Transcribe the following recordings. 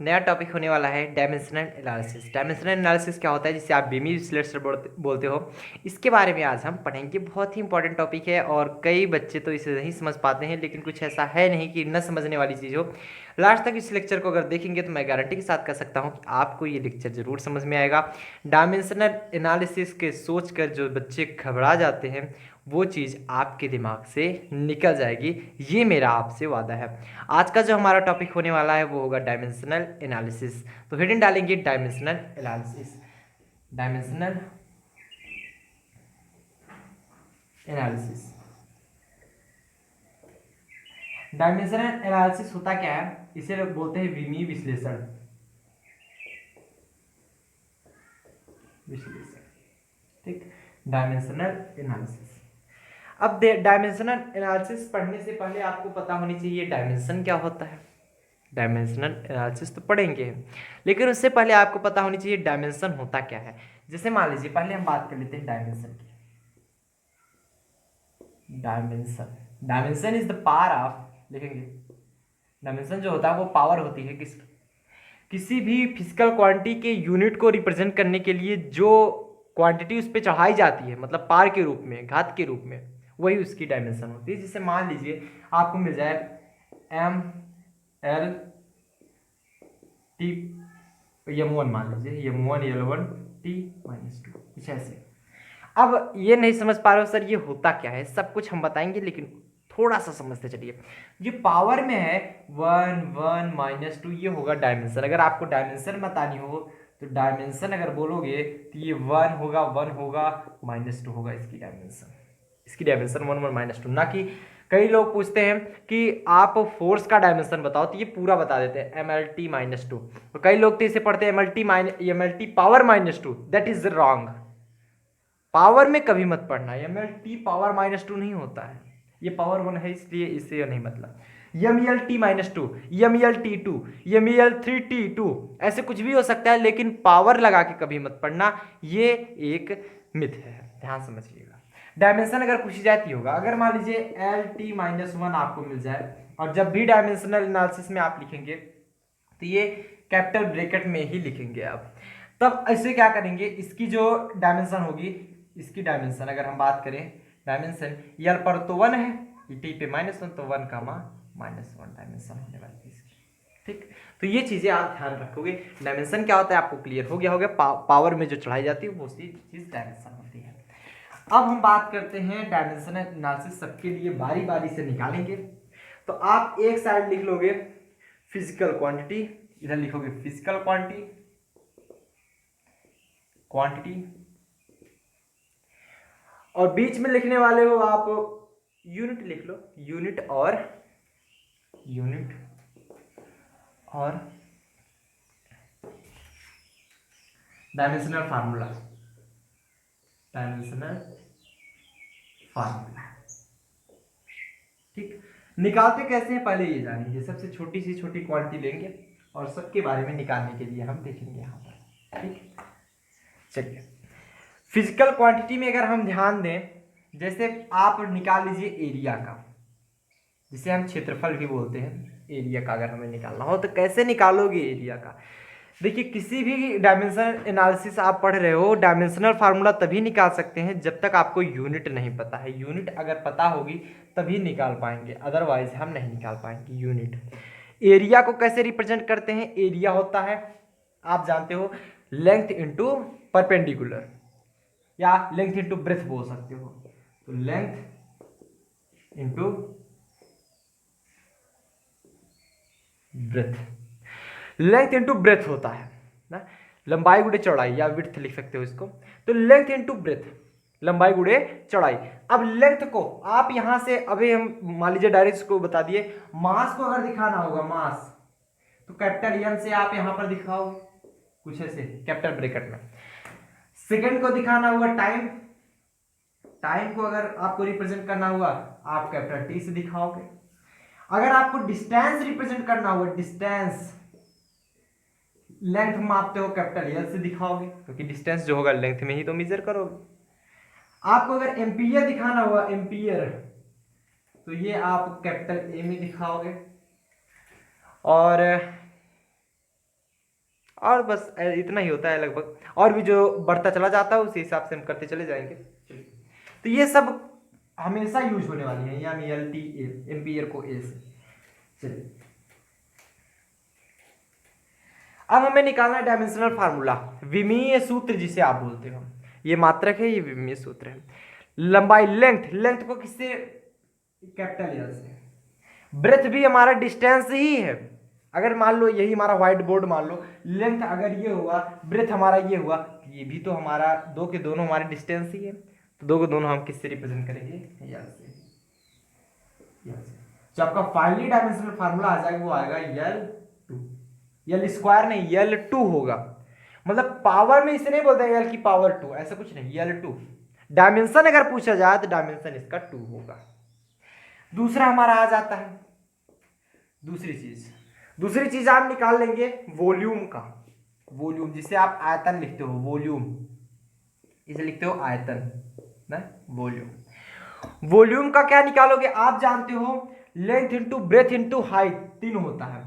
नया टॉपिक होने वाला है डायमेंशनल एनालिसिस। डायमेंशनल एनालिसिस क्या होता है, जिसे आप बीमी विश्लेषण बोलते हो, इसके बारे में आज हम पढ़ेंगे। बहुत ही इंपॉर्टेंट टॉपिक है और कई बच्चे तो इसे नहीं समझ पाते हैं, लेकिन कुछ ऐसा है नहीं कि न समझने वाली चीज़ हो। लास्ट तक इस लेक्चर को अगर देखेंगे तो मैं गारंटी के साथ कह सकता हूँ कि आपको ये लेक्चर जरूर समझ में आएगा। डायमेंशनल एनालिसिस के सोच कर जो बच्चे घबरा जाते हैं, वो चीज़ आपके दिमाग से निकल जाएगी, ये मेरा आपसे वादा है। आज का जो हमारा टॉपिक होने वाला है वो होगा डायमेंशनल एनालिसिस। तो हेडिंग डालेंगे dimensional analysis. Dimensional analysis. Dimensional analysis होता क्या है, इसे लोग बोलते हैं विमीय विश्लेषण। ठीक, डायमेंशनल एनालिसिस। अब डायमेंशनल एनालिसिस पढ़ने से पहले आपको पता होनी चाहिए डायमेंशन क्या होता है। डायमेंशनल एनालिसिस तो पढ़ेंगे, लेकिन उससे पहले आपको पता होनी चाहिए डायमेंशन होता क्या है। जैसे मान लीजिए, पहले हम बात कर लेते हैं डायमेंशन की। Dimension, dimension is the power of, लिखेंगे डायमेंशन जो होता है वो पावर होती है किसी भी फिजिकल क्वांटिटी के यूनिट को रिप्रेजेंट करने के लिए जो क्वांटिटी उस पर चढ़ाई जाती है, मतलब पार के रूप में, घात के रूप में, वही उसकी डायमेंशन होती है। जैसे मान लीजिए आपको मिल जाए एम एल टी यम1, मान लीजिए यम1 L1 T-2, कुछ ऐसे। अब ये नहीं समझ पा रहे हो सर ये होता क्या है, सब कुछ हम बताएंगे, लेकिन थोड़ा सा समझते चलिए। ये पावर में है 1 1 -2, ये होगा डायमेंशन। अगर आपको डायमेंशन बतानी हो तो डायमेंशन अगर बोलोगे तो ये 1 होगा, 1 होगा, -2 होगा इसकी डायमेंशन। इसकी डायमेंशन 1 1 -2, ना कि कई लोग पूछते हैं कि आप फोर्स का डायमेंशन बताओ, तो ये पूरा बता देते हैं MLT -2। तो कई लोग तो इसे पढ़ते हैं MLT power -2, that is wrong. Power में कभी मत पढ़ना, MLT पावर -2 नहीं होता है, ये पावर 1 है, इसलिए इससे नहीं मतलब। MELT -2, MELT2, MEL3T2, ऐसे कुछ भी हो सकता है, लेकिन पावर लगा के कभी मत पढ़ना, ये एक मिथ है, ध्यान समझिएगा। डायमेंशन अगर पूछी जाती होगा, अगर मान लीजिए LT-1 आपको मिल जाए, और जब भी डायमेंशनल एनालिसिस में आप लिखेंगे तो ये कैपिटल ब्रैकेट में ही लिखेंगे आप। तब ऐसे क्या करेंगे, इसकी जो डायमेंशन होगी, इसकी डायमेंशन अगर हम बात करें, डायमेंशन यल पर तो 1 है, टी पे -1, तो 1 का -1 डायमेंशन होने वाली है इसकी। ठीक, तो ये चीजें आप ध्यान रखोगे। डायमेंशन क्या होता है आपको क्लियर हो गया होगा। पावर में जो चढ़ाई जाती है वो उसी चीज डायमेंशन होती है। अब हम बात करते हैं डायमेंशनल एनालिसिस, सबके लिए बारी बारी से निकालेंगे। तो आप एक साइड लिख लोगे फिजिकल क्वांटिटी, इधर लिखोगे फिजिकल क्वांटिटी, और बीच में लिखने वाले हो आप यूनिट लिख लो, यूनिट और डायमेंशनल फार्मूला। ठीक, निकालते कैसे हैं पहले ये जानिए। सबसे छोटी सी छोटी क्वांटिटी लेंगे और सबके बारे में निकालने के लिए हम देखेंगे यहाँ पर। ठीक, चलिए फिजिकल क्वांटिटी में अगर हम ध्यान दें, जैसे आप निकाल लीजिए एरिया का, जिसे हम क्षेत्रफल भी बोलते हैं। एरिया का अगर हमें निकालना हो तो कैसे निकालोगे एरिया का। देखिए, किसी भी डायमेंशनल एनालिसिस आप पढ़ रहे हो, डायमेंशनल फार्मूला तभी निकाल सकते हैं जब तक आपको यूनिट नहीं पता है। यूनिट अगर पता होगी तभी निकाल पाएंगे, अदरवाइज हम नहीं निकाल पाएंगे यूनिट। एरिया को कैसे रिप्रेजेंट करते हैं, एरिया होता है, आप जानते हो, लेंथ इंटू परपेंडिकुलर, या लेंथ इंटू ब्रेथ बोल सकते हो। तो length into breadth, length into breadth होता है ना, लंबाई गुड़े चौड़ाई, या विड्थ लिख सकते हो इसको। तो लेंथ इंटू ब्रेथ, लंबाई गुड़े चौड़ाई। अब लेंथ को आप यहां से, अभी हम मान लीजिए डायरेक्ट को बता दिए, मास को अगर दिखाना होगा, मास, तो कैपिटल एम से आप यहां पर दिखाओ कुछ ऐसे कैपिटल ब्रैकेट में। सेकंड को दिखाना होगा टाइम, टाइम को अगर आपको रिप्रेजेंट करना हुआ आप कैपिटल टी से दिखाओगे। अगर आपको डिस्टेंस रिप्रेजेंट करना होगा, डिस्टेंस, लेंथ मापते हो, कैपिटल एल से दिखाओगे, क्योंकि डिस्टेंस जो होगा लेंथ में ही तो मेजर करोगे। आपको अगर एम्पियर दिखाना हुआ, एम्पियर, तो ये आप कैपिटल ए में दिखाओगे। और और बस इतना ही होता है लगभग, और भी जो बढ़ता चला जाता है उसी हिसाब से हम करते चले जाएंगे। तो ये सब हमेशा यूज होने वाली है, यानी एल टी ए, एम्पियर को ए से। चलिए अब हमें निकालना है डायमेंशनल फार्मूला, विमीय सूत्र जिसे आप बोलते हो। ये मात्रक है, ये विमीय सूत्र है। लंबाई लेंथ, लेंथ को किससे, कैपिटल एल से। ब्रेथ भी हमारा डिस्टेंस ही है। अगर मान लो यही हमारा व्हाइट बोर्ड मान लो, लेंथ अगर ये हुआ, ब्रेथ हमारा ये हुआ, तो ये भी तो हमारा दो के दोनों हमारे डिस्टेंस ही है। तो दो के दोनों हम किससे रिप्रेजेंट करेंगे, यहाँ से। जो आपका फाइनली डायमेंशनल फार्मूला आ जाएगा वो आएगा L2, एल स्क्वायर नहीं L2 होगा। मतलब पावर में इसे नहीं बोलते हैं एल की पावर 2, ऐसा कुछ नहीं, L2। डायमेंशन अगर पूछा जाए तो डायमेंशन इसका 2 होगा। दूसरा हमारा आ जाता है दूसरी चीज आप निकाल लेंगे वॉल्यूम का। वॉल्यूम जिसे आप आयतन लिखते हो, वॉल्यूम इसे लिखते हो आयतन ना, वॉल्यूम। वॉल्यूम का क्या निकालोगे, आप जानते हो length into breadth into height तीनों होता है।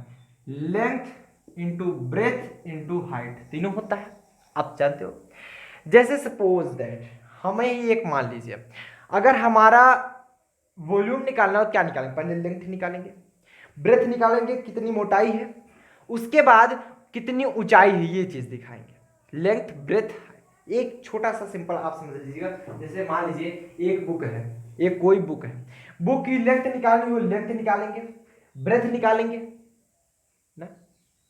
Length into breadth into height तीनों होता है, आप जानते हो। जैसे सपोज दैट हमें एक मान लीजिए, अगर हमारा वॉल्यूम निकालना हो, क्या निकालेंगे, पहले लेंथ निकालेंगे, ब्रेथ निकालेंगे कितनी मोटाई है, उसके बाद कितनी ऊंचाई है, ये चीज दिखाएंगे। लेंथ ब्रेथ, एक छोटा सा सिंपल आप समझ लीजिएगा। जैसे मान लीजिए एक बुक है, एक कोई बुक है, बुक की लेंथ निकालनी हो, लेंथ निकालेंगे, ब्रेथ निकालेंगे ना,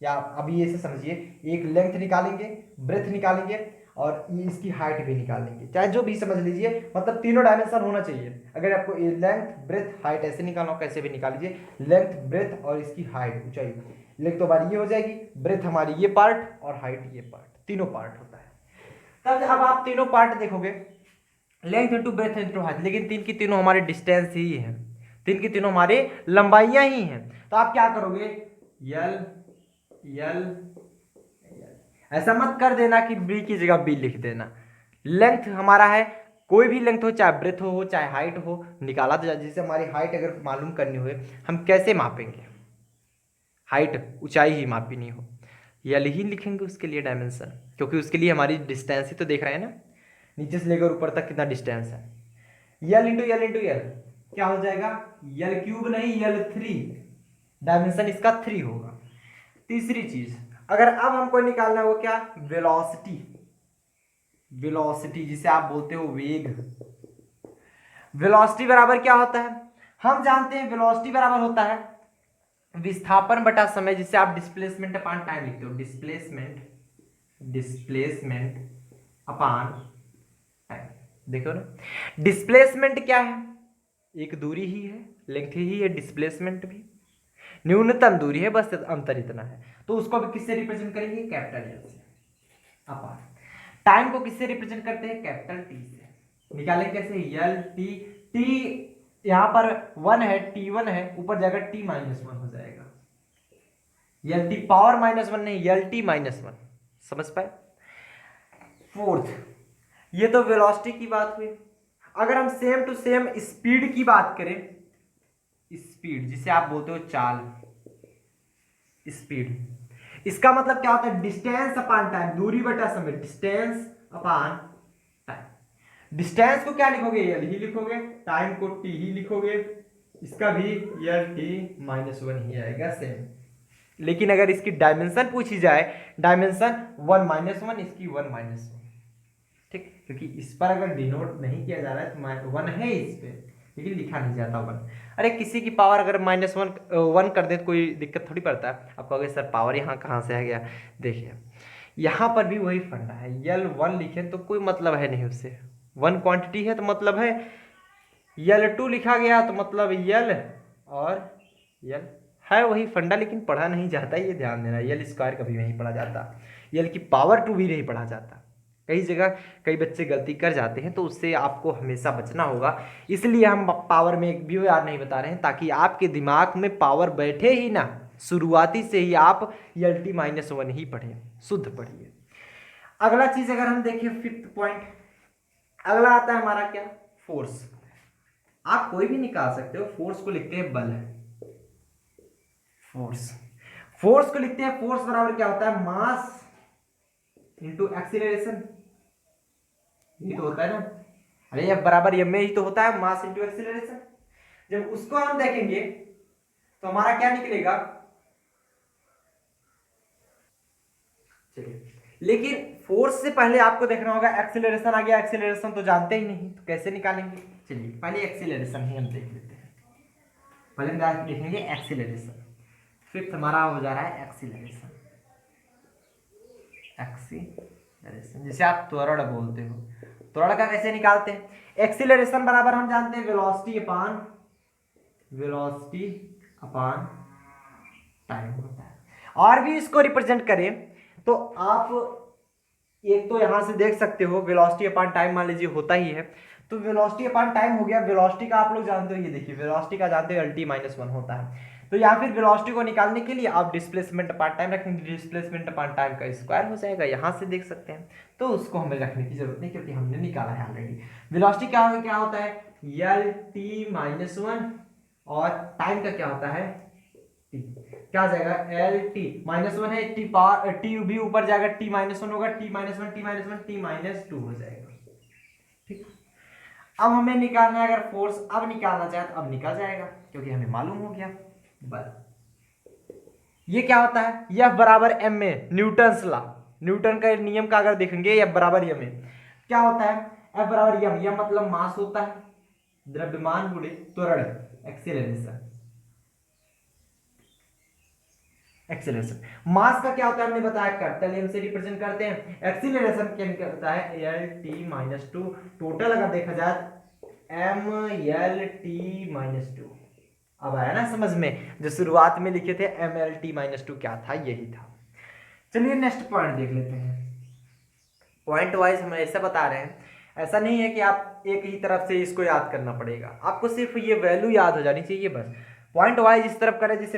या अभी ऐसे समझिए, एक लेंथ निकालेंगे, ब्रेथ निकालेंगे और ये इसकी हाइट भी निकालेंगे, चाहे जो भी समझ लीजिए, मतलब तीनों डायमेंशन होना चाहिए। अगर आपको लेंथ ब्रेथ हाइट ऐसे निकालना हो, कैसे भी निकाल लीजिए, लेंथ ब्रेथ और इसकी हाइट ऊंचाई। लेंथ तो हमारी ये हो जाएगी, ब्रेथ हमारी ये पार्ट और हाइट ये पार्ट, तीनों पार्ट होता है। तब अब आप तीनों पार्ट देखोगे, length into breadth into height, लेकिन तीन की तीनों हमारे डिस्टेंस ही है, तीन की तीनों हमारे लंबाइयां ही हैं। तो आप क्या करोगे, यल यल, ऐसा मत कर देना कि बी की जगह बी लिख देना। लेंथ हमारा है, कोई भी लेंथ हो, चाहे ब्रेथ हो चाहे हाइट हो, निकाला तो जैसे हमारी हाइट अगर मालूम करनी हो, हम कैसे मापेंगे, हाइट ऊंचाई ही मापी नहीं हो, यल ही लिखेंगे उसके लिए डायमेंशन, क्योंकि उसके लिए हमारी डिस्टेंस ही तो देख रहे हैं ना, नीचे से लेकर ऊपर तक कितना डिस्टेंस है। यल इंटू यल क्या हो जाएगा, यल क्यूब नहीं L3, डायमेंशन इसका 3 होगा। तीसरी चीज, अगर अब हमको निकालना हो क्या, वेलोसिटी, वेलोसिटी जिसे आप बोलते हो वेग। वेलोसिटी बराबर क्या होता है, हम जानते हैं वेलोसिटी बराबर होता है विस्थापन बटा समय, जिसे आप डिस्प्लेसमेंट अपान टाइम लिखते हो। डिस्प्लेसमेंट अपान टाइम, देखो ना, डिस्प्लेसमेंट क्या है, एक दूरी ही है, लेंथ ही है, डिस्प्लेसमेंट भी न्यूनतम दूरी है, बस अंतर इतना है। तो उसको भी किससे रिप्रेजेंट करेंगे, कैपिटल एल से। अपान टाइम को किससे रिप्रेजेंट करते हैं, कैपिटल टी से। निकालेंगे कैसे, यल टी, टी यहां पर 1 है, T1 है, ऊपर जाकर T -1 हो जाएगा। यल टी पावर -1 नहीं, यल टी -1, समझ पाए। फोर्थ, ये तो वेलोसिटी की बात हुई। अगर हम सेम टू सेम स्पीड की बात करें, स्पीड जिसे आप बोलते हो चाल, स्पीड, इसका मतलब क्या होता है, डिस्टेंस अपान टाइम, दूरी बटा समय, डिस्टेंस अपान टाइम। डिस्टेंस को क्या लिखोगे, यल ही लिखोगे, टाइम को टी ही लिखोगे, इसका भी यल टी -1 ही आएगा सेम। लेकिन अगर इसकी डायमेंशन पूछी जाए, डायमेंशन 1 -1, इसकी 1 -1, ठीक, क्योंकि इस पर अगर डिनोट नहीं किया जा रहा है तो 1 है इस पे, लेकिन लिखा नहीं जाता 1। अरे किसी की पावर अगर -1 कर दे तो कोई दिक्कत थोड़ी पड़ता है। आप कहोगे सर पावर यहाँ कहाँ से आ गया, देखिए यहाँ पर भी वही फंडा है, L1 लिखे तो कोई मतलब है नहीं उससे, 1 क्वांटिटी है तो मतलब है, L2 लिखा गया तो मतलब यल और यल है, वही फंडा, लेकिन पढ़ा नहीं जाता, ये ध्यान देना। यल स्क्वायर कभी नहीं पढ़ा जाता, यल की पावर 2 भी नहीं पढ़ा जाता। कई जगह कई बच्चे गलती कर जाते हैं, तो उससे आपको हमेशा बचना होगा। इसलिए हम पावर में एक भी यार नहीं बता रहे हैं, ताकि आपके दिमाग में पावर बैठे ही ना, शुरुआती से ही आप यल टी -1 ही पढ़ें, शुद्ध पढ़िए। अगला चीज अगर हम देखें, फिफ्थ पॉइंट, अगला आता है हमारा क्या, फोर्स। आप कोई भी निकाल सकते हो, फोर्स को लिखते हैं बल, फोर्स, फोर्स को लिखते हैं, फोर्स बराबर क्या होता है, मास इंटू एक्सीलरेशन, ये तो होता है ना, अरे F बराबर m में ही तो होता है, मास इंटू एक्सीलरेशन। जब उसको हम देखेंगे तो हमारा क्या निकलेगा, चलिए, लेकिन फोर्स से पहले आपको देखना होगा एक्सीलरेशन आ गया, एक्सीलरेशन तो जानते ही नहीं तो कैसे निकालेंगे। चलिए पहले एक्सीलरेशन ही हम देख लेते हैं, पहले हम देखेंगे एक्सीलरेशन। फिफ्थ हमारा हो जा रहा है एक्सीलरेशन, एक्सीलरेशन जिसे आप त्वरण बोलते हो। त्वरण का कैसे निकालते हैं, एक्सीलरेशन बराबर हम जानते हैं वेलोसिटी अपान टाइम होता है। और भी इसको रिप्रेजेंट करें तो आप एक तो यहां से देख सकते हो वेलोसिटी अपान टाइम मान लीजिए होता ही है, तो वेलोसिटी अपान टाइम हो गया। वेलोसिटी का आप लोग जानते हो, ये देखिए वेलोसिटी का जानते हो lt माइनस 1 होता है। तो या फिर वेलोसिटी को निकालने के लिए आप डिस्प्लेसमेंट अपान टाइम रखेंगे, डिस्प्लेसमेंट अपान टाइम का स्क्वायर हो जाएगा, यहां से देख सकते हैं। तो उसको हमें रखने की जरूरत नहीं क्योंकि हमने निकाला है ऑलरेडी। वेलोसिटी क्या होता है lt माइनस 1 और टाइम का क्या होता है t, क्या आ जाएगा एल टी माइनस 1 है, टी पावर टी भी ऊपर जाएगा, टी माइनस 1 होगा, टी माइनस 1 टी माइनस 2 हो जाएगा। ठीक, अब हमें निकालना है अगर फोर्स, अब निकालना चाहे तो अब निकल जाएगा क्योंकि हमें मालूम हो गया। बस ये क्या होता है, F बराबर m में, न्यूटन्स लॉ, न्यूटन का नियम का अगर देखेंगे F बराबर m में क्या होता है, F बराबर m मतलब मास होता है, द्रव्यमान गुणे त्वरण, एक्सीलरेशन। एक्सीलरेशन मास का क्या होता है हमने बताया, कैपिटल एम से रिप्रेजेंट करते हैं। एक्सीलरेशन क्या होता है एल टी माइनस 2, टोटल अगर देखा जाए एम एल टी माइनस 2। अब आया ना समझ में, जो शुरुआत में लिखे थे एम एल टी माइनस 2 क्या था, यही था। चलिए नेक्स्ट पॉइंट देख लेते हैं। पॉइंट वाइज हम ऐसा बता रहे हैं, ऐसा नहीं है कि आप एक ही तरफ से इसको याद करना पड़ेगा, आपको सिर्फ ये वैल्यू याद हो जानी चाहिए बस। पॉइंट वाइज इस तरफ करें, जैसे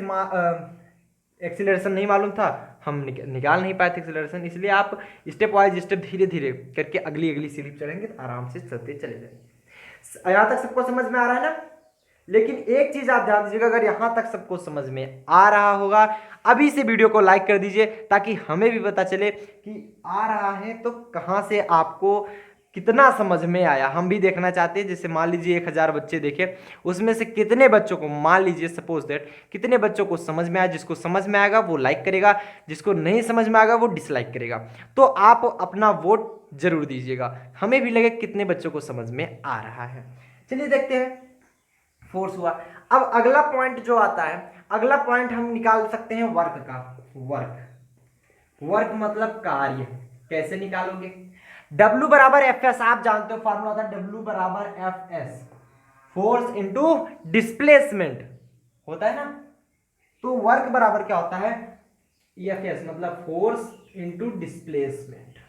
एक्सीलरेशन नहीं मालूम था, हम निकाल नहीं पाए थे एक्सीलरेशन, इसलिए आप स्टेप वाइज स्टेप धीरे धीरे करके अगली अगली स्लिप चढ़ेंगे तो आराम से चलते चले जाएंगे। यहाँ तक सबको समझ में आ रहा है ना। लेकिन एक चीज आप ध्यान दीजिएगा, अगर यहां तक सबको समझ में आ रहा होगा अभी से वीडियो को लाइक कर दीजिए ताकि हमें भी पता चले कि आ रहा है तो कहां से आपको कितना समझ में आया, हम भी देखना चाहते हैं। जैसे मान लीजिए 1000 बच्चे देखे, उसमें से कितने बच्चों को, मान लीजिए सपोज दैट कितने बच्चों को समझ में आया, जिसको समझ में आएगा वो लाइक करेगा, जिसको नहीं समझ में आएगा वो डिसलाइक करेगा। तो आप अपना वोट जरूर दीजिएगा, हमें भी लगे कितने बच्चों को समझ में आ रहा है। चलिए देखते हैं, फोर्स हुआ। अब अगला पॉइंट जो आता है, अगला पॉइंट हम निकाल सकते हैं वर्क का। वर्क मतलब कार्य, कैसे निकालोगे, W बराबर एफ एस, आप जानते हो फॉर्मूला था W बराबर F S, force into displacement होता है ना। तो वर्क बराबर क्या होता है एफ एस, मतलब force into displacement.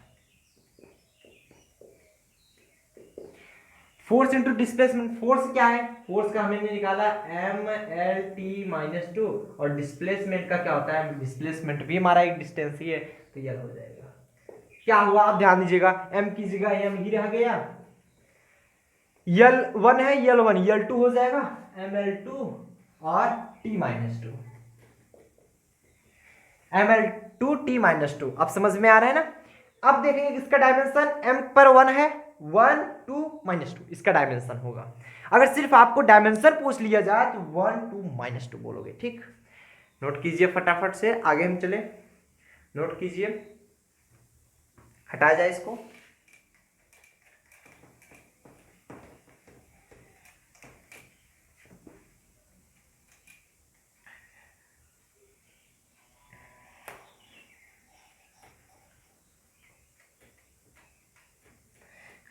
Force into displacement, force क्या है, फोर्स का हमने निकाला एम एल टी माइनस 2 और डिस्प्लेसमेंट का क्या होता है, डिस्प्लेसमेंट भी हमारा एक डिस्टेंस ही है तो यह हो जाएगा। क्या हुआ आप ध्यान दीजिएगा, m की जगह m ही रह गया, L1 है L1 L2 हो जाएगा ML2 और T minus 2, ML2 T minus 2। अब समझ में आ रहा है ना। अब देखेंगे इसका डायमेंशन m पर 1 है, 1 2 माइनस 2 इसका डायमेंशन होगा। अगर सिर्फ आपको डायमेंशन पूछ लिया जाए तो 1 2 माइनस 2 बोलोगे। ठीक, नोट कीजिए फटाफट से, आगे हम चले, नोट कीजिए, हटाया जाए इसको।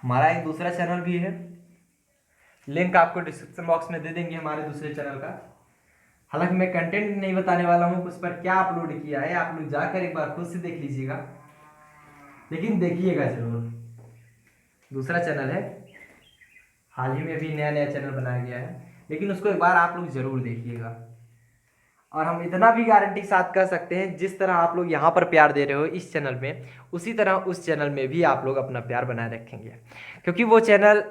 हमारा एक दूसरा चैनल भी है, लिंक आपको डिस्क्रिप्शन बॉक्स में दे देंगे हमारे दूसरे चैनल का। हालांकि मैं कंटेंट नहीं बताने वाला हूं उस पर क्या अपलोड किया है, आप लोग जाकर एक बार खुद से देख लीजिएगा, लेकिन देखिएगा जरूर। दूसरा चैनल है, हाल ही में भी नया नया चैनल बनाया गया है, लेकिन उसको एक बार आप लोग जरूर देखिएगा। और हम इतना भी गारंटी के साथ कह सकते हैं, जिस तरह आप लोग यहाँ पर प्यार दे रहे हो इस चैनल में, उसी तरह उस चैनल में भी आप लोग अपना प्यार बनाए रखेंगे, क्योंकि वो चैनल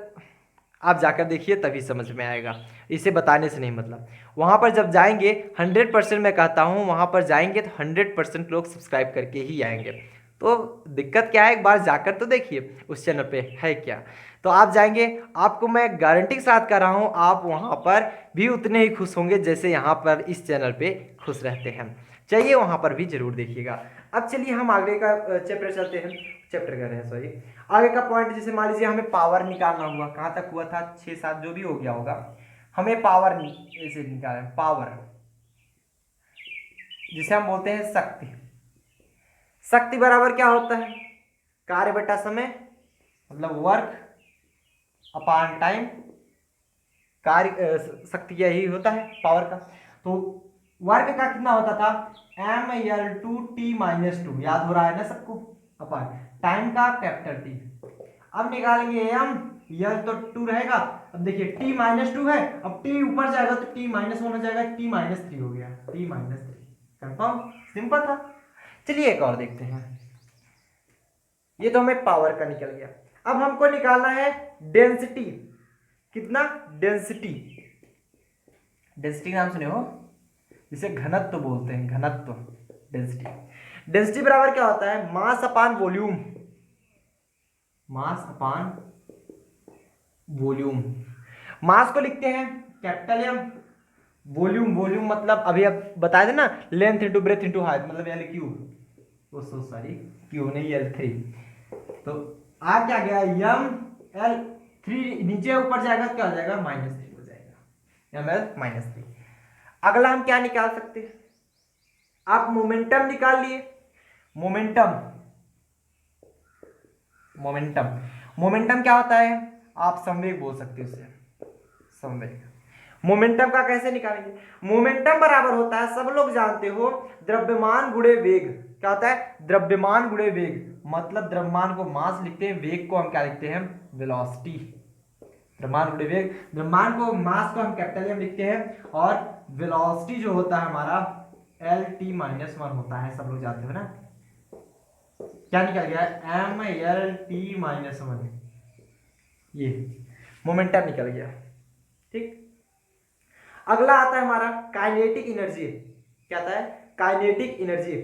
आप जाकर देखिए तभी समझ में आएगा, इसे बताने से नहीं मतलब। वहाँ पर जब जाएंगे 100% मैं कहता हूँ, वहाँ पर जाएंगे तो 100% लोग सब्सक्राइब करके ही आएंगे, तो दिक्कत क्या है, एक बार जाकर तो देखिए उस चैनल पे है क्या। तो आप जाएंगे, आपको मैं गारंटी के साथ कह रहा हूँ आप वहाँ पर भी उतने ही खुश होंगे जैसे यहाँ पर इस चैनल पे खुश रहते हैं। चलिए वहाँ पर भी जरूर देखिएगा। अब चलिए हम आगे का चैप्टर चलते हैं, चैप्टर कर रहे हैं सॉरी, आगे का पॉइंट। जैसे मान लीजिए हमें पावर निकालना हुआ, कहाँ तक हुआ था, 6-7 जो भी हो गया होगा, हमें पावर ऐसे निकालना, पावर जिसे हम बोलते हैं शक्ति। शक्ति बराबर क्या होता है, कार्य बटा समय, मतलब वर्क अपॉन टाइम। कार्य शक्ति का यही होता है पावर का। तो वर्क का कितना होता था, mL2T-2, याद हो रहा है ना सबको, अपॉन टाइम का कैपिटल टी। अब निकालेंगे एम, यल तो 2 रहेगा। अब देखिए T-2 है, अब T ऊपर जाएगा तो T-1 हो जाएगा, T-3 हो गया, T-3। कंफर्म, सिंपल था। चलिए एक और देखते हैं। ये तो हमें पावर का निकल गया। अब हमको निकालना है डेंसिटी। कितना, डेंसिटी, डेंसिटी नाम सुने हो, जिसे घनत्व बोलते हैं, घनत्व, डेंसिटी। डेंसिटी बराबर क्या होता है, मास अपान वॉल्यूम, मास अपान वॉल्यूम। मास को लिखते हैं कैपिटल एम, वॉल्यूम, वॉल्यूम मतलब अभी अब बताए थे ना, length into breadth into height, मतलब एल क्यू, सॉरी क्यू नहीं L3। तो आ क्या गया, यम L3 नीचे ऊपर जाएगा क्या हो जाएगा, -3 हो जाएगा, mL-3। अगला हम क्या निकाल सकते हैं, आप मोमेंटम निकाल लिए। मोमेंटम, मोमेंटम, मोमेंटम क्या होता है, आप संवेग बोल सकते हो उसे, संवेग। मोमेंटम का कैसे निकालेंगे, मोमेंटम बराबर होता है, सब लोग जानते हो, द्रव्यमान गुणे वेग। क्या होता है, द्रव्यमान गुणे वेग, मतलब द्रव्यमान को मास लिखते हैं, वेग को हम क्या लिखते हैं, वेलोसिटी। द्रव्यमान गुणे वेग, द्रव्यमान को, मास को हम कैपिटल एम लिखते हैं, और वेलोसिटी जो होता है हमारा L-T-1 होता है, सब लोग जानते हो ना। क्या निकल गया, mL-T-1, ये मोमेंटम निकल गया। ठीक, अगला आता है हमारा काइनेटिक एनर्जी। क्या आता है, काइनेटिक एनर्जी।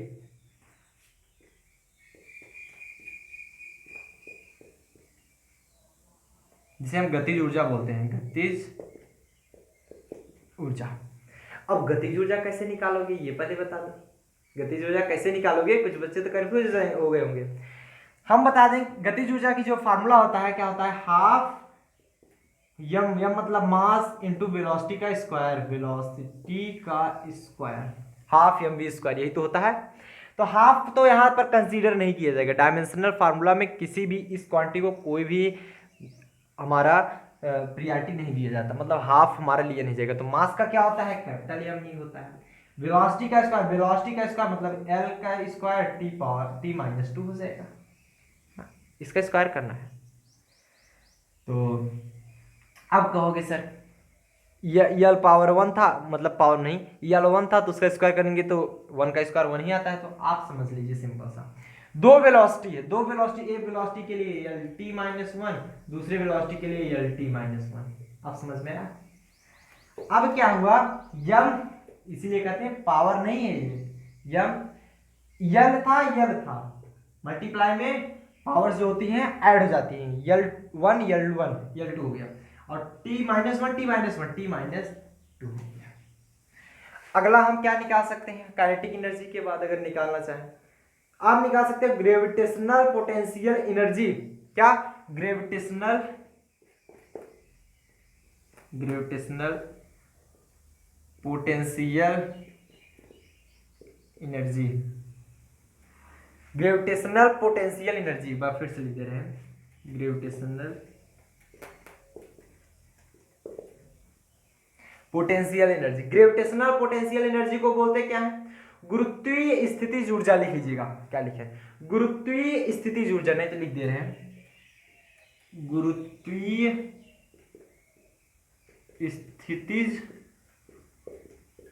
जिसे हम गतिज ऊर्जा बोलते हैं, गतिज ऊर्जा। अब गतिज ऊर्जा कैसे निकालोगे ये पहले बता दो, गतिज ऊर्जा कैसे निकालोगे, कुछ बच्चे तो कंफ्यूज हो गए होंगे। हम बता दें, गतिज ऊर्जा की जो फार्मूला होता है, क्या होता है, हाफ यम, यम मतलब मास इंटू वेलोसिटी का स्क्वायर, वेलोसिटी का square, half M V square, यही तो होता है। तो हाफ तो यहाँ पर कंसीडर नहीं किया जाएगा, डायमेंशनल फार्मूला में किसी भी इस क्वांटिटी को कोई भी हमारा प्रियॉरिटी नहीं दिया जाता, मतलब हाफ हमारे लिए नहीं जाएगा। तो मास का क्या होता है, कैपिटल एम ही होता है। वेलोसिटी का स्क्वायर, वेलोसिटी का स्क्वायर मतलब एल का स्क्वायर T-2 हो जाएगा, इसका स्क्वायर करना है। तो अब कहोगे सर यल पावर 1 था, मतलब पावर नहीं, यल 1 था तो उसका स्क्वायर करेंगे तो 1 का स्क्वायर 1 ही आता है। तो आप समझ लीजिए सिंपल सा, दो वेलोसिटी है, दो वेलोसिटी, एक वेलोसिटी के लिए L-T-1, दूसरे वेलोसिटी के लिए L-T-1। आप समझ में आया। अब क्या हुआ, यम, इसीलिए कहते हैं पावर नहीं है ये, यम यल था, यल था, मल्टीप्लाई में पावर्स जो होती हैं ऐड हो जाती हैं, L1 L1 L2 हो गया, और T-1 T-1 T-2 हो गया। अगला हम क्या निकाल सकते हैं, काइनेटिक एनर्जी के बाद अगर निकालना चाहें, आप निकाल सकते हैं ग्रेविटेशनल पोटेंशियल एनर्जी। क्या, gravitational, gravitational potential energy, gravitational potential energy, बार फिर से लिख दे रहे हैं, gravitational potential energy. Gravitational potential energy को बोलते क्या है, गुरुत्वीय स्थितिज ऊर्जा लिख लीजिएगा। क्या लिखे, गुरुत्वीय स्थितिज ऊर्जा, नहीं तो लिख दे रहे हैं गुरुत्वीय स्थितिज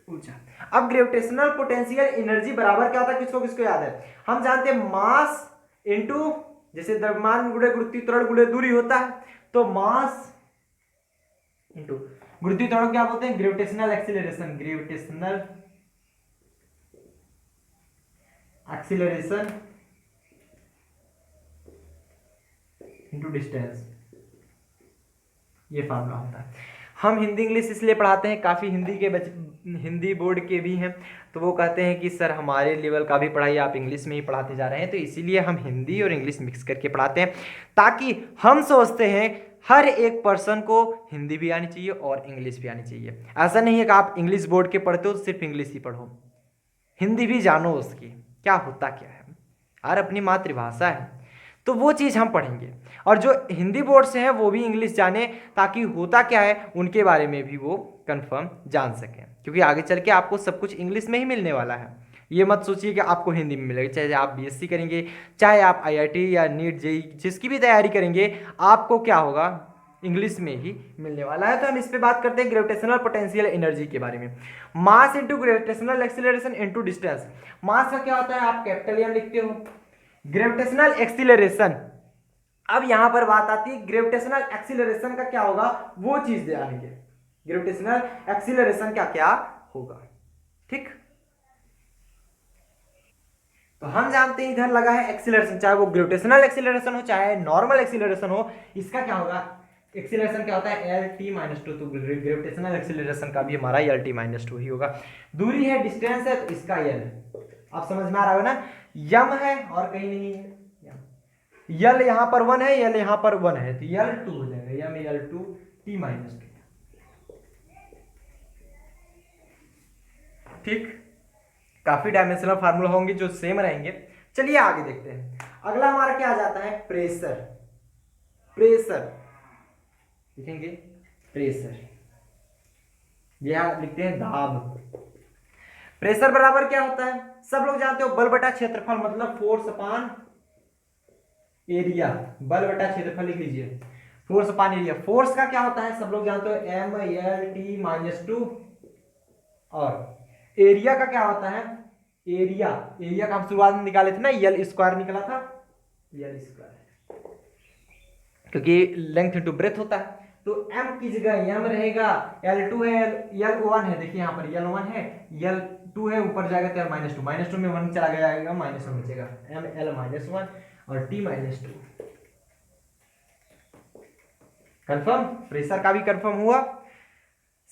ऊर्जा। अब ग्रेविटेशनल पोटेंशियल एनर्जी बराबर क्या होता है, किसको किसको याद है, हम जानते हैं मास इनटू, जैसे द्रव्यमान गुणे गुरुत्वीय त्वरण गुणे दूरी होता है, तो मास इनटू गुरुत्वीय त्वरण क्या बोलते हैं, gravitational acceleration, gravitational acceleration into distance, ये फार्मूला होता है। हम हिंदी इंग्लिश इसलिए पढ़ाते हैं, काफ़ी हिंदी बोर्ड के भी हैं, तो वो कहते हैं कि सर हमारे लेवल का भी पढ़ाई आप इंग्लिश में ही पढ़ाते जा रहे हैं, तो इसीलिए हम हिंदी और इंग्लिश मिक्स करके पढ़ाते हैं, ताकि हम सोचते हैं हर एक पर्सन को हिंदी भी आनी चाहिए और इंग्लिश भी आनी चाहिए। ऐसा नहीं है कि आप इंग्लिश बोर्ड के पढ़ते हो तो सिर्फ इंग्लिश ही पढ़ो, हिंदी भी जानो उसकी क्या होता क्या है, और अपनी मातृभाषा है, तो वो चीज़ हम पढ़ेंगे। और जो हिंदी बोर्ड से हैं वो भी इंग्लिश जाने, ताकि होता क्या है उनके बारे में भी वो कंफर्म जान सकें, क्योंकि आगे चल के आपको सब कुछ इंग्लिश में ही मिलने वाला है। ये मत सोचिए कि आपको हिंदी में मिलेगा, चाहे आप बीएससी करेंगे, चाहे आप आईआईटी या नीट जेई जिसकी भी तैयारी करेंगे, आपको क्या होगा, इंग्लिश में ही मिलने वाला है। तो हम इस पे बात करते हैं ग्रेविटेशनल पोटेंशियल एनर्जी के बारे में। Mass into gravitational acceleration into distance. Mass का क्या होता है, आप कैपिटल एम लिखते हो, ग्रेविटेशनल एक्सीलरेशन, अब यहां पर बात आती है ग्रेविटेशनल एक्सीलरेशन का क्या होगा, वो चीज जानेंगे, ग्रेविटेशनल एक्सीलरेशन का क्या होगा। ठीक, तो हम जानते हैं इधर लगा है एक्सीलरेशन, चाहे वो ग्रेविटेशनल एक्सीलरेशन हो चाहे नॉर्मल एक्सीलरेशन हो, इसका क्या होगा, एक्सीलरेशन क्या होता है एल टी माइनस टू, तो ग्रेविटेशनल एक्सीलरेशन का भी हमारा एल टी माइनस टू ही होगा। दूरी है, डिस्टेंस है, तो इसका एल, आप समझ में आ रहा है ना, यम है और कहीं नहीं है, यल यहां पर 1 है, यल यहां पर 1 है, तो यल 2 हो जाएगा, यम यल 2 टी माइनस टू। ठीक, काफी डायमेंशनल फार्मूला होंगे जो सेम रहेंगे। चलिए आगे देखते हैं, अगला हमारा क्या आ जाता है, प्रेशर। प्रेशर लिखेंगे, प्रेशर, यह लिखते हैं दाब। प्रेशर बराबर क्या होता है, सब लोग जानते हो, बल बटा क्षेत्रफल, मतलब फोर्स अपान एरिया, बल बटा क्षेत्रफल लिख लीजिए, फोर्स अपान एरिया। फोर्स का क्या होता है, सब लोग जानते हो, M L T minus two, और एरिया का क्या होता है, एरिया, एरिया का हम शुरुआत में निकाले थे ना, यल स्क्वायर निकला था, यल स्क्वायर, क्योंकि लेंथ इंटू ब्रेथ होता है, तो m की जगह m रहेगा, L2 है, L1 है, देखिए यहाँ पर L1 है, L2 है, ऊपर जाएगा तो -2, -2 में 1 चला जाएगा, -1 बचेगा, m l -1 और t -2। कंफर्म, प्रेशर का भी कंफर्म हुआ।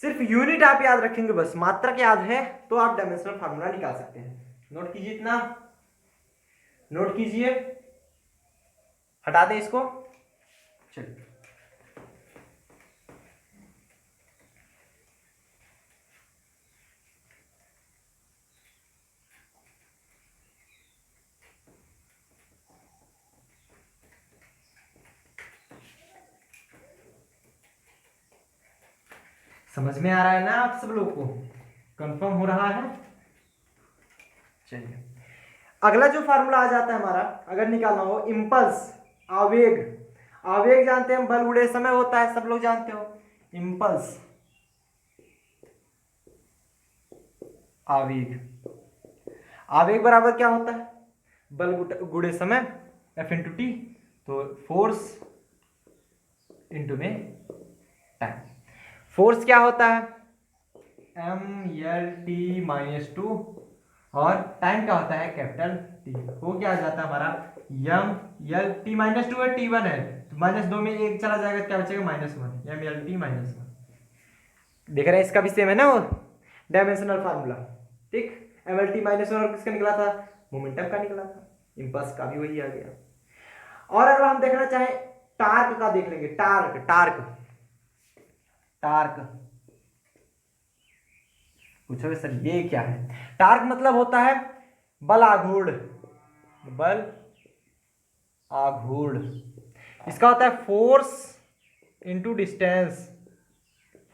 सिर्फ यूनिट आप याद रखेंगे, बस मात्रक याद है तो आप डायमेंशनल फार्मूला निकाल सकते हैं। नोट कीजिए, इतना नोट कीजिए, हटा दें इसको। चलिए समझ में आ रहा है ना आप सब लोग को, कंफर्म हो रहा है। चलिए अगला जो फार्मूला आ जाता है हमारा, अगर निकालना हो, इंपल्स, आवेग। आवेग जानते हैं, बल उड़े समय होता है, सब लोग जानते हो, इंपल्स, आवेग। आवेग बराबर क्या होता है, बल गुड़े समय एफ इंटू टी, तो फोर्स इंटू में टाइम। फोर्स क्या होता है, एम एल टी -2, और टाइम क्या होता है कैपिटल टी। वो क्या आ जाता है हमारा, यम एल टी -2 है, t1 है, तो -2 में 1 चला जाएगा, क्या बचेगा, -1, यम एल टी -1। देख रहे हैं, इसका भी सेम है ना वो डायमेंशनल फार्मूला। ठीक, एम एल टी -1 और किसका निकला था, मोमेंटम का निकला था, इंपल्स का भी वही आ गया। और अगर हम देखना चाहें टार्क का, देख लेंगे, टार्क, टार्क, टार्क। पूछोगे सर ये क्या है, टार्क मतलब होता है बल आघूर्ण, बल आघूर्ण। इसका होता है फोर्स इंटू डिस्टेंस,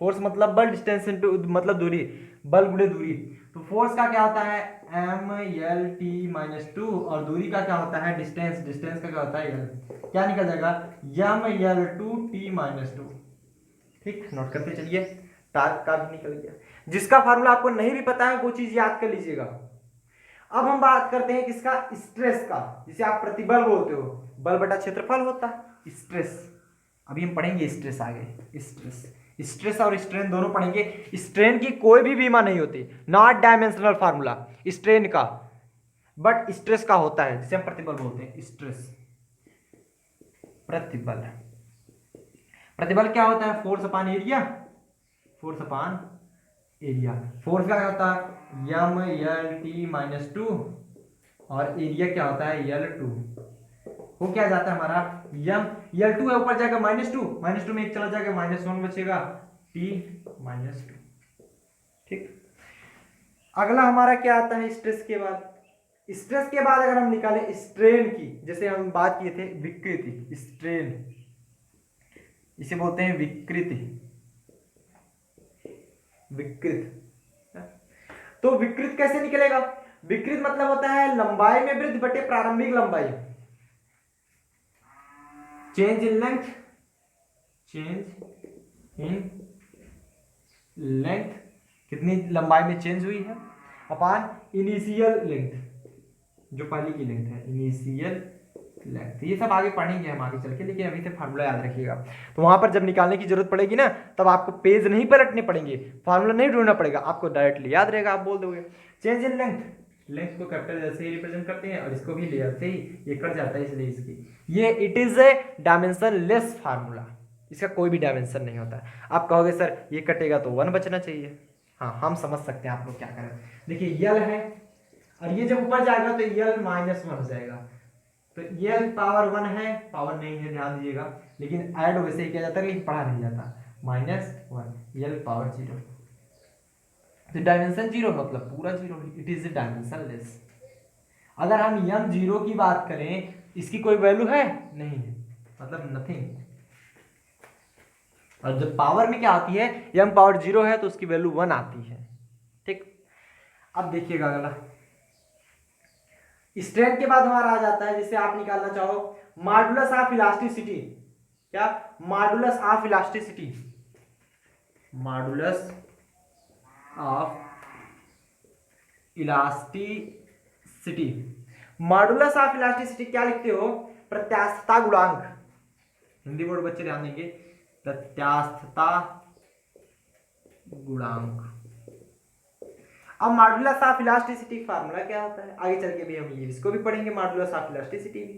फोर्स मतलब बल, डिस्टेंस इंटू मतलब दूरी, बल गुणे दूरी। तो फोर्स का क्या होता है, एम एल टी -2, और दूरी का क्या होता है, डिस्टेंस, डिस्टेंस का क्या होता है, एल, क्या निकल जाएगा, एम एल टू टी -2। ठीक, नोट करते चलिए, टार्क का भी निकल गया। जिसका फार्मूला आपको नहीं भी पता है वो चीज याद कर लीजिएगा। अब हम बात करते हैं किसका, स्ट्रेस का, जिसे आप प्रतिबल बोलते हो, बल बटा क्षेत्रफल होता है, स्ट्रेस। अभी हम पढ़ेंगे स्ट्रेस आगे, स्ट्रेस, स्ट्रेस और स्ट्रेन दोनों पढ़ेंगे। स्ट्रेन की कोई भी बीमा नहीं होती, नॉट डायमेंशनल फार्मूला स्ट्रेन का, बट स्ट्रेस का होता है, जिसे हम प्रतिबल बोलते हैं, स्ट्रेस, प्रतिबल। प्रतिबल क्या होता है? Force upon area. Force upon area. Force क्या होता है? यम यल टी माइनस टू, और एरिया क्या होता है? L two. वो क्या जाता है हमारा? यम यल टू है, ऊपर जाएगा माइनस टू में एक चला जाएगा, माइनस वन बचेगा, टी माइनस टू। ठीक। अगला हमारा क्या आता है स्ट्रेस के बाद? स्ट्रेस के बाद अगर हम निकालें स्ट्रेन की, जैसे हम बात किए थे विकृति, स्ट्रेन इसे बोलते हैं विकृति, विकृत। तो विकृत कैसे निकलेगा? विकृत मतलब होता है लंबाई में वृद्धि बटे प्रारंभिक लंबाई। Change in length, change in length, कितनी लंबाई में चेंज हुई है, अपान इनिशियल लेंथ, जो पहली की लेंथ है, इनिशियल लेंथ। ये सब आगे पढ़ेंगे हम आगे चल के, लेकिन अभी से फार्मूला याद रखिएगा। तो वहां पर जब निकालने की जरूरत पड़ेगी ना, तब आपको पेज नहीं पलटने पड़ेंगे, फार्मूला नहीं ढूंढना पड़ेगा, आपको डायरेक्टली याद रहेगा, आप बोल दोगे। चेंज इन लेंथ, लेंथ को कैपिटल जैसे ही रिप्रेजेंट करते हैं, और इसको भी लेयर से ही ये कट जाता है, इसलिए इसकी ये it is a dimension less formula, इसका कोई भी डायमेंशन नहीं होता है। आप कहोगे सर ये कटेगा तो 1 बचना चाहिए, हाँ हम समझ सकते हैं आप लोग क्या करें। देखिए यल है, और ये जब ऊपर जाएगा तो यल माइनस वन हो जाएगा, तो यल पावर 1 है, पावर नहीं है ध्यान दीजिएगा, लेकिन ऐड वैसे ही किया जाता है, लेकिन पढ़ा नहीं जाता, माइनस वन, यल पावर 0। तो डायमेंशन 0 मतलब पूरा 0, it is a dimension less. अगर हम यम 0 की बात करें, इसकी कोई वैल्यू है नहीं है, मतलब नथिंग। और जब पावर में क्या आती है, यम पावर 0 है तो उसकी वैल्यू 1 आती है। ठीक। अब देखिएगा अगला स्ट्रेन के बाद हमारा आ जाता है, जिसे आप निकालना चाहो मॉडुलस ऑफ इलास्टिसिटी। क्या? Modulus of elasticity, modulus of elasticity. Modulus of elasticity क्या लिखते हो? प्रत्यास्थता गुणांक। हिंदी बोर्ड बच्चे ध्यान देंगे, प्रत्यास्थता गुणांक। अब मॉडुलस ऑफ इलास्टिसिटी फार्मूला क्या होता है? आगे चल के भी हम इसको भी पढ़ेंगे, मॉडुलस ऑफ इलास्टिसिटी भी।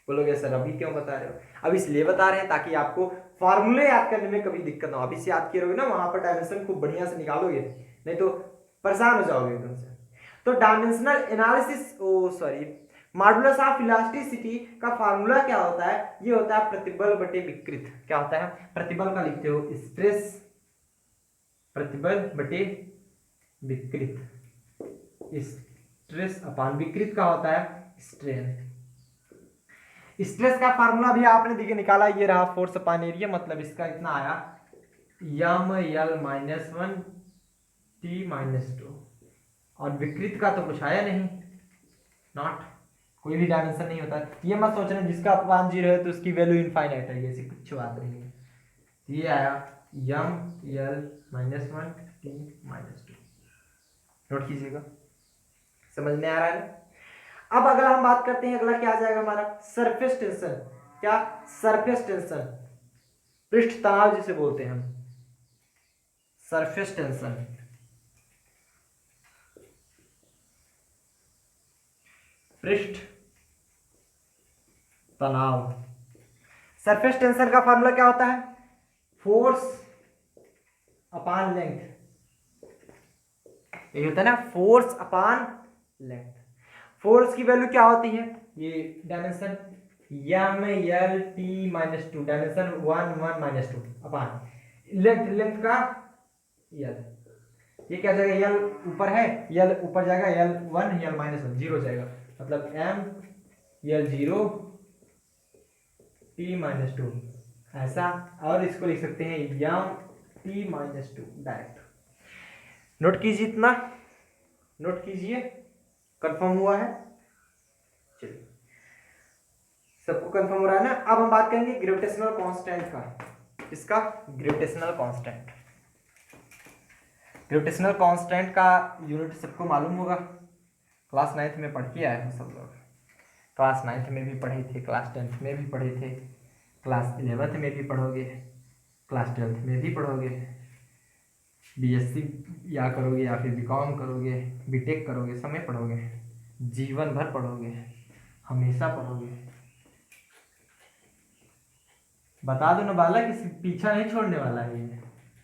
बोलोगे सर अभी क्यों बता रहे हो? अब इसलिए बता रहे हैं ताकि आपको फार्मूले याद करने में कभी दिक्कत ना हो। अभी से याद किए रहोगे ना, वहां पर डायमेंशन खूब बढ़िया से निकालोगे, नहीं तो परेशान हो जाओगे एकदम से। तो dimensional analysis, modulus of elasticity का फार्मूला क्या होता है? ये होता है प्रतिबल बटे विकृत। क्या होता है? प्रतिबल का लिखते हो स्ट्रेस, प्रतिबल बटे विकृत, स्ट्रेस अपॉन विकृत का होता है स्ट्रेन। स्ट्रेस का फार्मूला भी आपने देखिए निकाला, ये रहा फोर्स अपॉन एरिया, मतलब इसका इतना आया M L minus one T minus two, और विकृत का तो कुछ आया नहीं, नॉट, कोई भी डायमेंशन नहीं होता। ये मत सोचना जिसका अपॉन 0 है तो उसकी वैल्यू इनफाइनाइट है, ऐसी कुछ बात नहीं है। ये आया M L minus one T minus two, note कीजिएगा, समझ में आ रहा है ना? अब अगर हम बात करते हैं, अगला क्या आ जाएगा हमारा? Surface tension. क्या? सरफेस टेंशन, पृष्ठ तनाव जिसे बोलते हैं हम, सरफेस टेंशन। पृष्ठ तनाव। सरफेस टेंशन का फार्मूला क्या होता है? फोर्स अपॉन लेंथ, यही होता है ना, फोर्स अपॉन लेंथ। फोर्स की वैल्यू क्या होती है? ये dimension M L T minus two, dimension 1 1 minus two upon length, length का यल, ये क्या जाएगा? यल ऊपर है, यल ऊपर जाएगा, यल 1 यल माइनस 1 0 जाएगा, मतलब M L 0 T minus to, ऐसा। और इसको लिख सकते हैं M T minus to direct. Note कीजिए, इतना नोट कीजिए, कंफर्म हुआ है? चलिए, सबको कंफर्म हो रहा है ना? अब हम बात करेंगे ग्रेविटेशनल कांस्टेंट का। इसका ग्रेविटेशनल कांस्टेंट, ग्रेविटेशनल कांस्टेंट का यूनिट सबको मालूम होगा, क्लास 9th में पढ़ के आए हो सब लोग, क्लास 9th में भी पढ़े थे, क्लास 10th में भी पढ़े थे, क्लास 11th में भी पढ़ोगे, क्लास 12th में भी पढ़ोगे, बीएससी या करोगे या फिर बीकॉम करोगे, बीटेक करोगे, समय पढ़ोगे, जीवन भर पढ़ोगे, हमेशा पढ़ोगे। बता दो ना बालक, इस पीछा नहीं छोड़ने वाला है ये।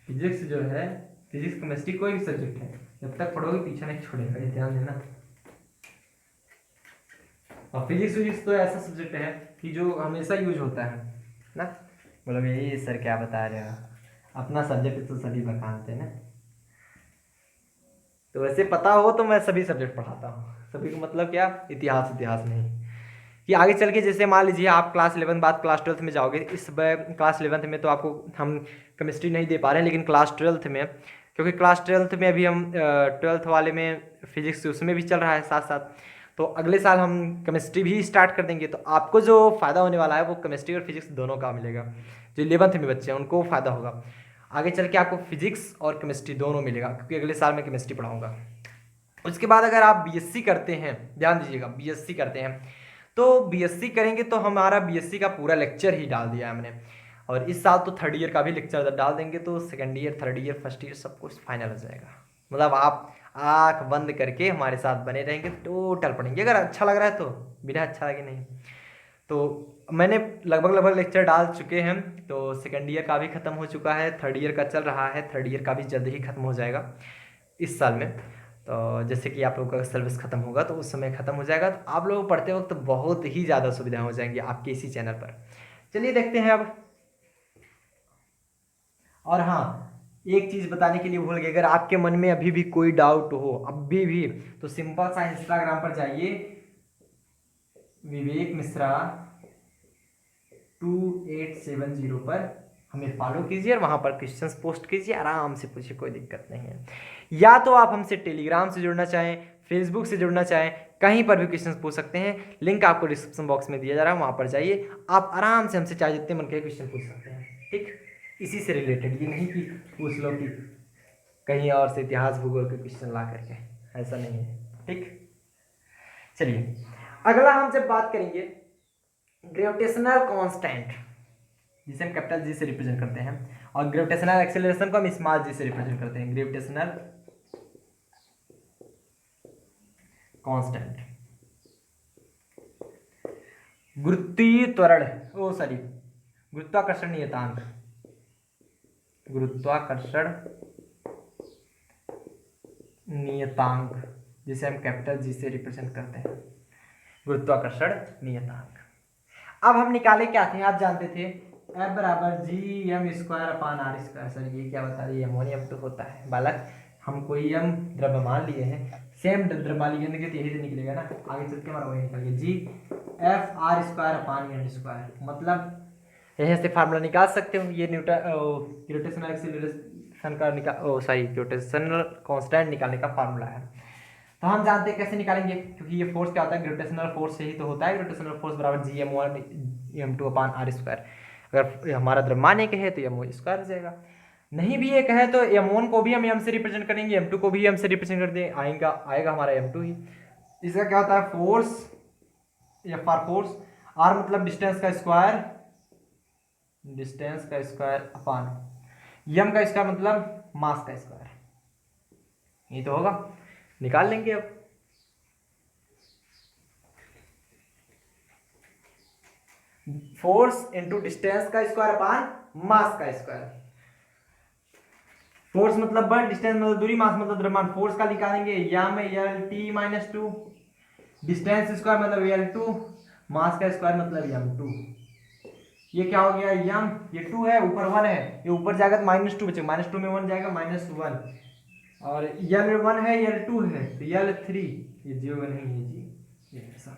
फिजिक्स जो है, फिजिक्स केमिस्ट्री कोई भी सब्जेक्ट है, जब तक पढ़ोगे पीछा नहीं छोड़ेगा, ये ध्यान देना। और फिजिक्स तो ऐसा सब्जेक्ट है कि जो हमेशा यूज होता है ना। बोलो ये सर क्या बता रहे हो, अपना सब्जेक्ट तो सभी बकानते हैं ना। तो वैसे पता हो तो मैं सभी सब्जेक्ट पढ़ाता हूँ, सभी को मतलब क्या, इतिहास इतिहास नहीं कि आगे चल के जैसे मान लीजिए आप क्लास 11 बाद क्लास 12 में जाओगे, इस क्लास 11 में तो आपको हम केमिस्ट्री नहीं दे पा रहे हैं, लेकिन क्लास 12 में, क्योंकि क्लास 12 में अभी हम 12th वाले में फिजिक्स उसमें भी चल रहा है साथ साथ, तो अगले साल हम केमिस्ट्री भी स्टार्ट कर देंगे, तो आपको जो फ़ायदा होने वाला है वो केमिस्ट्री और फिजिक्स दोनों का मिलेगा। जो 11th में बच्चे हैं उनको फ़ायदा होगा, आगे चल के आपको फिजिक्स और केमिस्ट्री दोनों मिलेगा, क्योंकि अगले साल मैं केमिस्ट्री पढ़ाऊँगा। उसके बाद अगर आप बीएससी करते हैं, ध्यान दीजिएगा, बीएससी करते हैं तो बीएससी करेंगे तो हमारा बीएससी का पूरा लेक्चर ही डाल दिया है हमने, और इस साल तो थर्ड ईयर का भी लेक्चर डाल देंगे, तो second year, third year, first year सब कुछ फाइनल हो जाएगा। मतलब आप आंख बंद करके हमारे साथ बने रहेंगे, टोटल पढ़ेंगे, अगर अच्छा लग रहा है तो, बिना अच्छा लगे नहीं। तो मैंने लगभग लेक्चर डाल चुके हैं, तो सेकंड ईयर का भी ख़त्म हो चुका है, थर्ड ईयर का चल रहा है, थर्ड ईयर का भी जल्द ही ख़त्म हो जाएगा इस साल में। तो जैसे कि आप लोगों का सिलेबस ख़त्म होगा तो उस समय ख़त्म हो जाएगा, तो आप लोग पढ़ते वक्त बहुत ही ज़्यादा सुविधाएं हो जाएंगी आपके इसी चैनल पर। चलिए देखते हैं अब। और हाँ, एक चीज़ बताने के लिए भूल गए, अगर आपके मन में अभी भी कोई डाउट हो अभी भी, तो सिंपल सा इंस्टाग्राम पर जाइए, विवेक मिश्रा 2870 पर हमें फॉलो कीजिए और वहाँ पर क्वेश्चंस पोस्ट कीजिए, आराम से पूछिए, कोई दिक्कत नहीं है। या तो आप हमसे टेलीग्राम से जुड़ना चाहें, फेसबुक से जुड़ना चाहें, कहीं पर भी क्वेश्चंस पूछ सकते हैं, लिंक आपको डिस्क्रिप्शन बॉक्स में दिया जा रहा है, वहाँ पर जाइए, आप आराम से हमसे चाहे जितने मन के क्वेश्चन पूछ सकते हैं, ठीक। इसी से रिलेटेड, ये नहीं कि पूछ लो कि कहीं और से इतिहास भूगोल के क्वेश्चन ला करके, ऐसा नहीं है, ठीक। चलिए अगला हम जब बात करेंगे ग्रेविटेशनल कांस्टेंट, जिसे हम कैपिटल जी से रिप्रेजेंट करते हैं, और ग्रेविटेशनल एक्सेलरेशन को हम स्मॉल जी से रिप्रेजेंट करते हैं, ग्रेविटेशनल कांस्टेंट, गुरुत्वीय त्वरण, ओ सॉरी, गुरुत्वाकर्षण नियतांक, गुरुत्वाकर्षण नियतांक, जिसे हम कैपिटल जी से रिप्रेजेंट करते हैं, गुरुत्वाकर्षण नियतांक। अब हम निकाले क्या थे, आप जानते थे F बराबर G(m²/r²), सर ये क्या बता रही है, M1 M2 होता है बालक, हम कोई m द्रव्यमान लिए हैं, सेम द्रव्यमान लिए तो यही से निकलेगा ना, आगे चल के हमारा वही निकल गया G(F)r²/m², मतलब यहीं से फार्मूला निकाल सकते हो, ये न्यूटन ग्रेविटेशनल एक्सीलरेशन का ग्रेविटेशनल कांस्टेंट निकालने का फार्मूला है। तो हम जानते हैं कैसे निकालेंगे, क्योंकि ये फोर्स क्या होता है, ग्रेविटेशनल फोर्स से ही तो होता है, ग्रेविटेशनल फोर्स बराबर G(m1 M2/r²। अगर हमारा द्रव्यमान एक है तो m² हो जाएगा, नहीं भी एक है तो m1 को भी हम m से रिप्रेजेंट करेंगे, m2 को भी m से रिप्रेजेंट कर दें, आएगा हमारा m2 ही। इसका क्या होता है, force, F R force, r मतलब डिस्टेंस का स्क्वायर, डिस्टेंस का स्क्वायर अपान m का स्क्वायर मतलब मास का स्क्वायर, ये तो होगा, निकाल लेंगे अब। फोर्स इंटू डिस्टेंस का स्क्वायर अपान मास का स्क्वायर, फोर्स मतलब बल, डिस्टेंस मतलब दूरी, मास मतलब द्रव्यमान, फोर्स का निकालेंगे m(L_T)-2, डिस्टेंस स्क्वायर मतलब L2, मास का स्क्वायर मतलब m2। ये क्या हो गया, m, ये 2 है, ऊपर 1 है, ये ऊपर जाएगा तो -2 बचेगा, -2 में 1 जाएगा -1, और L1 है, L2 है तो L3, ये 0 नहीं है जी, ये ऐसा,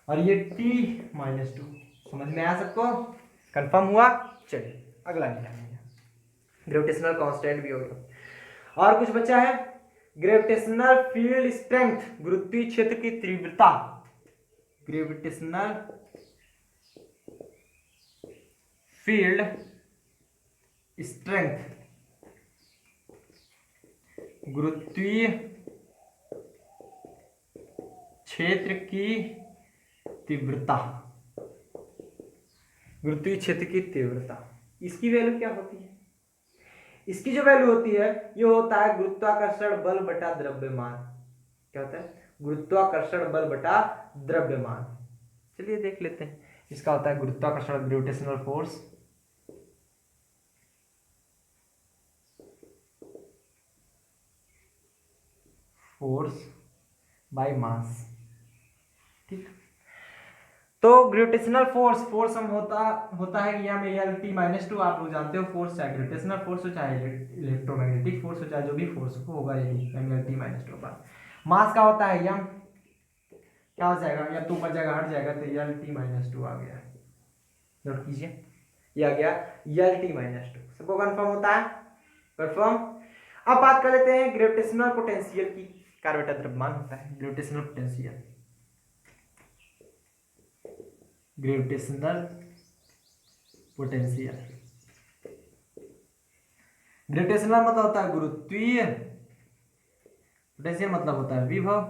और ये T-2, समझ में आया सबको, कंफर्म हुआ। चलिए अगला निकालेंगे, ग्रेविटेशनल कांस्टेंट भी हो गया, और कुछ बचा है, ग्रेविटेशनल फील्ड स्ट्रेंथ, गुरुत्वीय क्षेत्र की तीव्रता, ग्रेविटेशनल फील्ड स्ट्रेंथ, गुरुत्वीय क्षेत्र की तीव्रता, गुरुत्वीय क्षेत्र की तीव्रता, इसकी वैल्यू क्या होती है, इसकी जो वैल्यू होती है ये होता है गुरुत्वाकर्षण बल बटा द्रव्यमान, क्या होता है, गुरुत्वाकर्षण बल बटा द्रव्यमान। चलिए देख लेते हैं, इसका होता है गुरुत्वाकर्षण, gravitational force force by mass. ठीक, तो ग्रेविटेशनल फोर्स, फोर्स हम होता है M L T minus two. आप लोग जानते हो फोर्स, चाहे ग्रेविटेशनल फोर्स हो चाहे इलेक्ट्रोमैग्नेटिक फोर्स हो चाहे जो भी फोर्स हो होगा यही M L T minus two पर। मास का होता है एम, क्या हो जाएगा, या तो ऊपर जाएगा हट जाएगा, तो एल टी माइनस टू आ गया। नोट कीजिए, ये आ गया एल टी माइनस टू। सबको कंफर्म होता है? कंफर्म। अब बात कर लेते हैं ग्रेविटेशनल पोटेंशियल की। कार्य बटा द्रव्यमान होता है gravitational potential. Gravitational potential, gravitational मतलब होता है गुरुत्वीय, पोटेंशियल मतलब होता है विभव,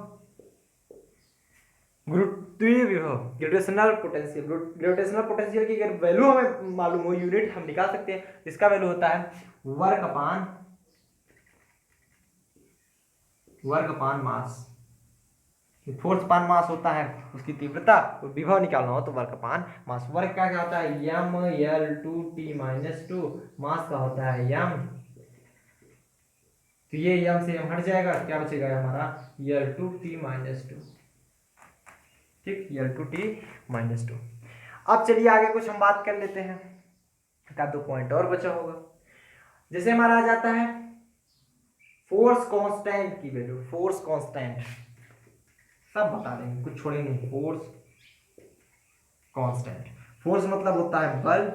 गुरुत्वीय विभव। ग्रेविटेशनल पोटेंशियल, ग्रेविटेशनल पोटेंशियल की अगर वैल्यू हमें मालूम हो, यूनिट हम निकाल सकते हैं। इसका वैल्यू होता है वर्क अपान मास। फोर्स अपान मास होता है उसकी तीव्रता, तो विभव निकालना हो तो वर्क अपान मास। वर्क का क्या होता है M L two T minus two, mass का होता है एम, तो ये एम से एम हट जाएगा, क्या बचेगा हमारा L two T minus two. ठीक, L two T minus two. अब चलिए आगे कुछ हम बात कर लेते हैं, का 2 पॉइंट और बचा होगा। जैसे हमारा आ जाता है फोर्स कांस्टेंट की वैल्यू, फोर्स कांस्टेंट सब बता देंगे, कुछ छोड़ेंगे नहीं। फोर्स कांस्टेंट, फोर्स मतलब होता है बल,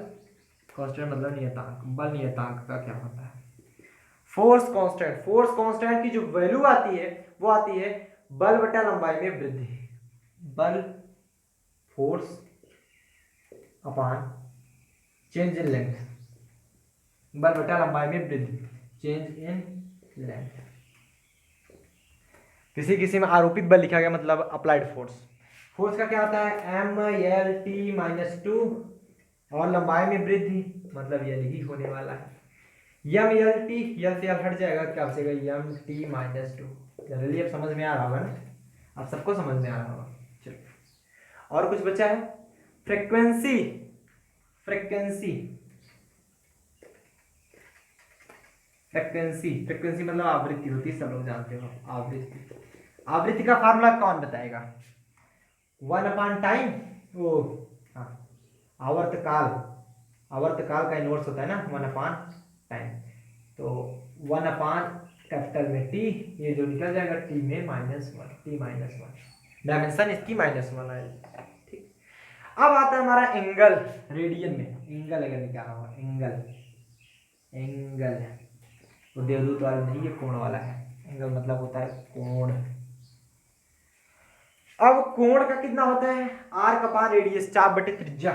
कांस्टेंट मतलब नियतांक। बल नियतांक का क्या होता है? फोर्स कांस्टेंट, फोर्स कांस्टेंट की जो वैल्यू आती है वो आती है बल बटा लंबाई में वृद्धि। बल, force upon change in length, बल बटा लंबाई में वृद्धि, चेंज इन लेंथ। किसी किसी में आरोपित बल लिखा गया मतलब अप्लाइड फोर्स। फोर्स का क्या होता है M L T minus two, और लंबाई में वृद्धि मतलब एल ही होने वाला है। एम एल टी, एल से एल हट जाएगा, क्या बचेगा M T minus two. Generally अब समझ में आ रहा होगा ना, आप सबको समझ में आ रहा होगा। चलो और कुछ बचा है, फ्रीक्वेंसी, फ्रीक्वेंसी, फ्रीक्वेंसी, फ्रीक्वेंसी मतलब आवृत्ति होती है, सब लोग जानते हो आवृत्ति। आवृत्ति का फार्मूला कौन बताएगा? 1 अपान टाइम, वो हाँ आवर्तकाल, आवर्तकाल का इनवर्स होता है ना 1 अपान टाइम, तो 1 अपान कैपिटल में टी, ये जो निकल जाएगा टी में minus one, T minus one, dimension इसकी -1 है। ठीक, अब आता है हमारा एंगल, रेडियन में एंगल अगर निकालना हो, एंगल, एंगल तो देवदूत वाला नहीं, ये कोण वाला है। एंगल मतलब होता है कोण। अब कोण का कितना होता है आर्क अपान रेडियस, चाप बटे त्रिज्या,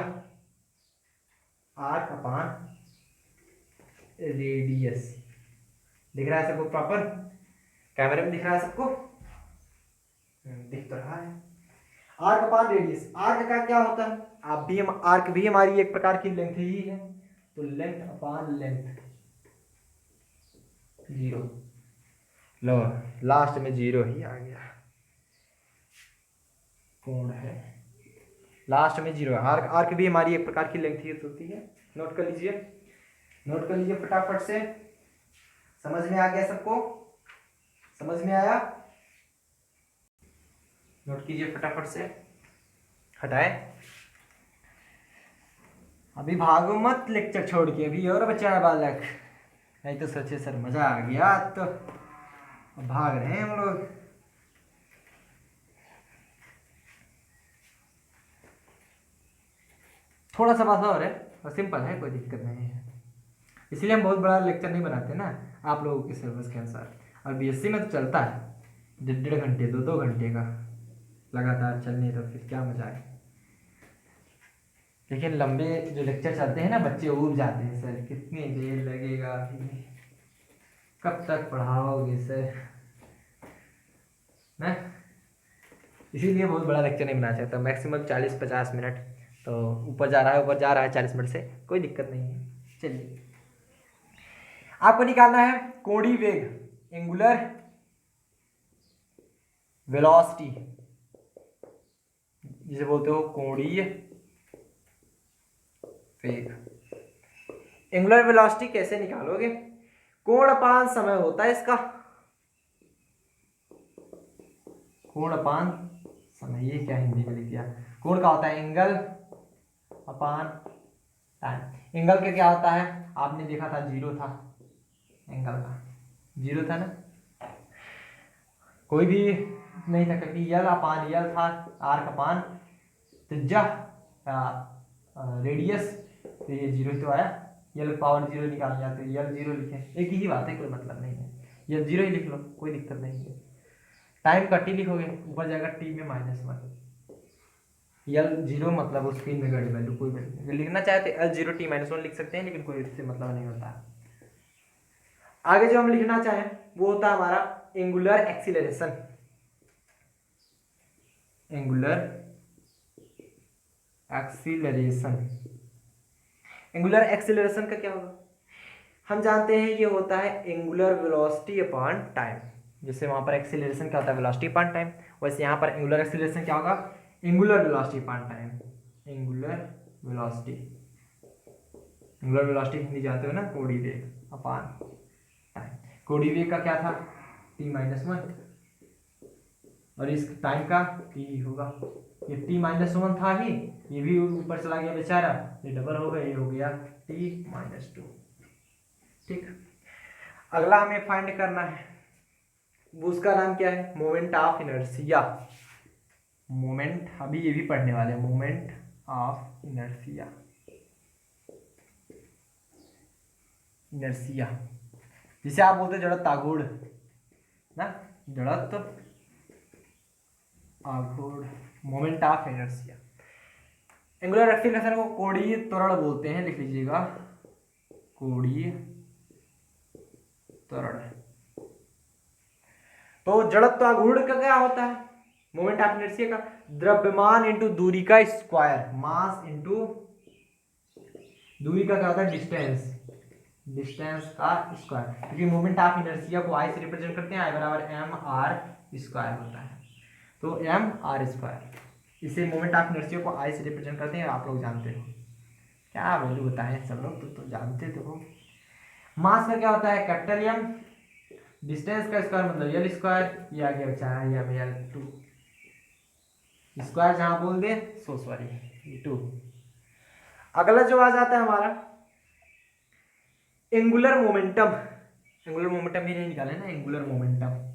आर्क अपान रेडियस। दिख रहा है सबको प्रॉपर? कैमरे में दिख रहा है सबको? दिख तो रहा है। आर्क अपान रेडियस, आर्क का क्या होता है, आप भी हम आर्क भी हमारी एक प्रकार की लेंथ ही है, तो लेंथ अपान लेंथ, जीरो, लो लास्ट में जीरो ही आ गया, कोण है लास्ट में जीरो है। आर्क, आर्क भी हमारी एक प्रकार की लेंथ ही होती है। नोट कर लीजिए, नोट कर लीजिए फटाफट से। समझ में आ गया सबको? समझ में आया? नोट कीजिए फटाफट से, हटाए अभी भागो मत लेक्चर छोड़ के, अभी और बचा है बालक। नहीं तो सोचे सर मजा आ गया, तो भाग रहे हैं हम लोग। थोड़ा सा बात और है और सिंपल है, कोई दिक्कत नहीं है, इसलिए हम बहुत बड़ा लेक्चर नहीं बनाते ना आप लोगों के सिलेबस के अनुसार। और बीएससी में तो चलता है 1.5 घंटे 2 घंटे का लगातार चलने, तो फिर क्या मजा है। लेकिन लंबे जो लेक्चर चलते हैं ना, बच्चे ऊब जाते हैं, सर कितनी देर लगेगा अभी, कब तक पढ़ाओगे सर ना। इसीलिए बहुत बड़ा लेक्चर नहीं बनाना चाहता, मैक्सिमम 40-50 मिनट, तो ऊपर जा रहा है, ऊपर जा रहा है 40 मिनट से, कोई दिक्कत नहीं है। चलिए आपको निकालना है कोणीय वेग, एंगुलर वेलोसिटी, जिसे बोलते हो कोणीय वेग। एंगुलर वेलोसिटी कैसे निकालोगे? कोण अपान समय होता है इसका, कोण अपान समय, ये क्या हिंदी में लिख दिया। कोण का होता है एंगल अपान टाइम। एंगल का क्या होता है, आपने देखा था जीरो था, एंगल का जीरो था ना, कोई भी नहीं था क्योंकि यल अपान यल था, आर्क अपान त्रिज्या रेडियस, तो ये जीरो ही तो आया। यल पावर जीरो निकालना चाहते तो यल जीरो लिखे, एक ही बात है, कोई मतलब नहीं है, यल जीरो ही लिख लो, कोई दिक्कत नहीं है। टाइम का टी लिखोगे, ऊपर जाएगा टी में -1, यल जीरो मतलब उस स्क्रीन में गड़ी वैल्यू, कोई वैल्यू नहीं। लिखना चाहे तो एल जीरो टी -1 लिख सकते हैं, लेकिन कोई इससे मतलब नहीं होता। आगे जो हम लिखना चाहें वो होता है हमारा angular acceleration. Angular acceleration, angular acceleration का क्या होगा, हम जानते हैं ये होता है एंगुलर वेलोसिटी अपॉन टाइम। जैसे वहां पर एक्सीलरेशन क्या होता है, वेलोसिटी अपॉन टाइम, वैसे यहाँ पर एंगुलर एक्सीलरेशन क्या होगा, angular velocity upon time. Angular velocity, angular velocity Hindi जानते हो ना, कोणीय वेग अपॉन टाइम। कोणीय वेग का क्या था t-1, और इस टाइम का t होगा, ये t-1 था ही, ये भी ऊपर चला गया बेचारा, ये डबल हो गया, ये हो गया t-2। ठीक, अगला हमें फाइंड करना है, उसका नाम क्या है, मोमेंट ऑफ इनर्शिया। मोमेंट अभी ये भी पढ़ने वाले हैं, मोमेंट ऑफ इनर्शिया। इनर्शिया जिसे आप बोलते जड़त्व आघूर्ण ना, जड़त्व आघूर्ण, moment of inertia. Angular acceleration को कोणीय त्वरण बोलते हैं, लिख लीजिएगा कोणीय त्वरण। तो जड़त्व आघूर्ण का क्या होता है, मोमेंट ऑफ इनर्शिया का द्रव्यमान इंटू दूरी का स्क्वायर, मास इंटू दूरी का क्या होता है डिस्टेंस, डिस्टेंस का स्क्वायर, क्योंकि मोमेंट ऑफ इनर्शिया को आई से रिप्रेजेंट करते हैं, आई बराबर एम आर स्क्वायर होता है, तो एम आर स्क्वायर, इसे मोमेंट ऑफ इनर्शिया को आई से रिप्रेजेंट करते हैं, आप लोग जानते हो, क्या वैल्यू बताएं सब लोग, तो जानते तो हो। मास का क्या होता है कैपिटल एम, डिस्टेंस का स्क्वायर मतलब एल स्क्वायर, ये आगे बचा है एम एल 2, स्क्वायर जहां बोल दे सो सॉरी 2। अगला जो आ जाता है हमारा एंगुलर मोमेंटम, एंगुलर मोमेंटम भी नहीं निकाले ना, एंगुलर मोमेंटम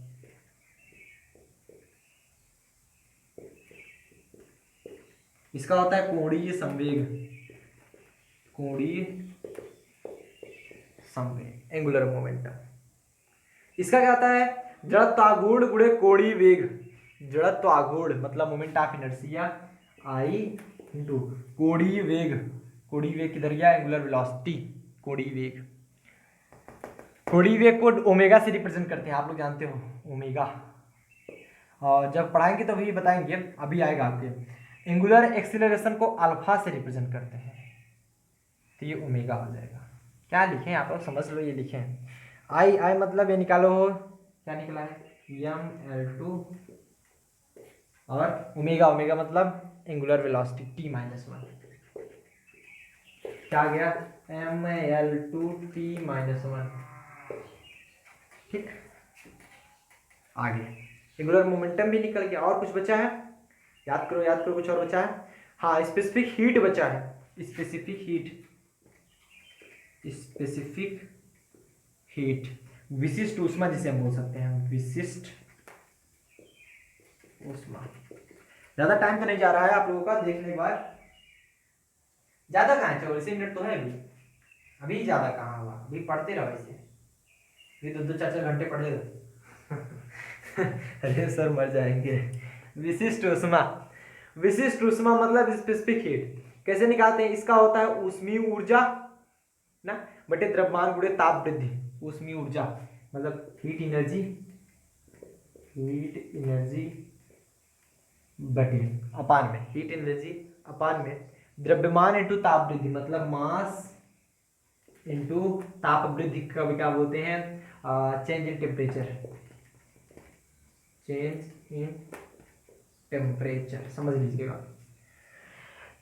इसका होता है कोणीय संवेग, कोणीय संवेग एंगुलर मोमेंटम। इसका क्या होता है जड़त्व आघूर्ण गुणे कोणीय वेग, जड़त्व आघूर्ण मतलब moment of inertia I into कोणीय वेग, कोणीय वेग किधर गया, एंगुलर वेलोसिटी, कोणीय वेग, कोणीय वेग को ओमेगा से रिप्रेजेंट करते हैं, आप लोग जानते हो ओमेगा, और जब पढ़ाएंगे तो भी बताएंगे, अभी आएगा आपके। एंगुलर एक्सीलरेशन को अल्फा से रिप्रेजेंट करते हैं, तो ये ओमेगा हो जाएगा। क्या लिखें आप लोग समझ लो, ये लिखें आई, आई मतलब ये निकालो क्या निकला है m/2, और ओमेगा, ओमेगा मतलब एंगुलर वेलोसिटी t-1, क्या गया ml2t-1। ठीक, आगे एंगुलर मोमेंटम भी निकल गया, और कुछ बचा है, याद करो याद करो, कुछ और बचा है, हाँ स्पेसिफिक हीट बचा है, स्पेसिफिक हीट, स्पेसिफिक हीट, विशिष्ट ऊष्मा जिसे हम बोल सकते हैं, विशिष्ट ऊष्मा। ज्यादा टाइम तो नहीं जा रहा है आप लोगों का, देखने के बाद ज्यादा कहाँ है, 84 मिनट तो है अभी, अभी ज्यादा कहाँ हुआ, अभी पढ़ते रहो ऐसे, अभी 2-4 घंटे पढ़ेगा अरे सर मर जाएंगे। विशिष्ट ऊष्मा, विशिष्ट ऊष्मा मतलब स्पेसिफिक हीट, कैसे निकालते हैं, इसका होता है ऊष्मीय ऊर्जा ना बटे द्रव्यमान गुणे ताप वृद्धि, ऊष्मीय ऊर्जा मतलब हीट एनर्जी, हीट एनर्जी बटे अपान में, हीट एनर्जी अपान में द्रव्यमान इंटू ताप वृद्धि मतलब मास इंटू ताप वृद्धि का भी क्या बोलते हैं, change in temperature, change in temperature समझ लीजिएगा।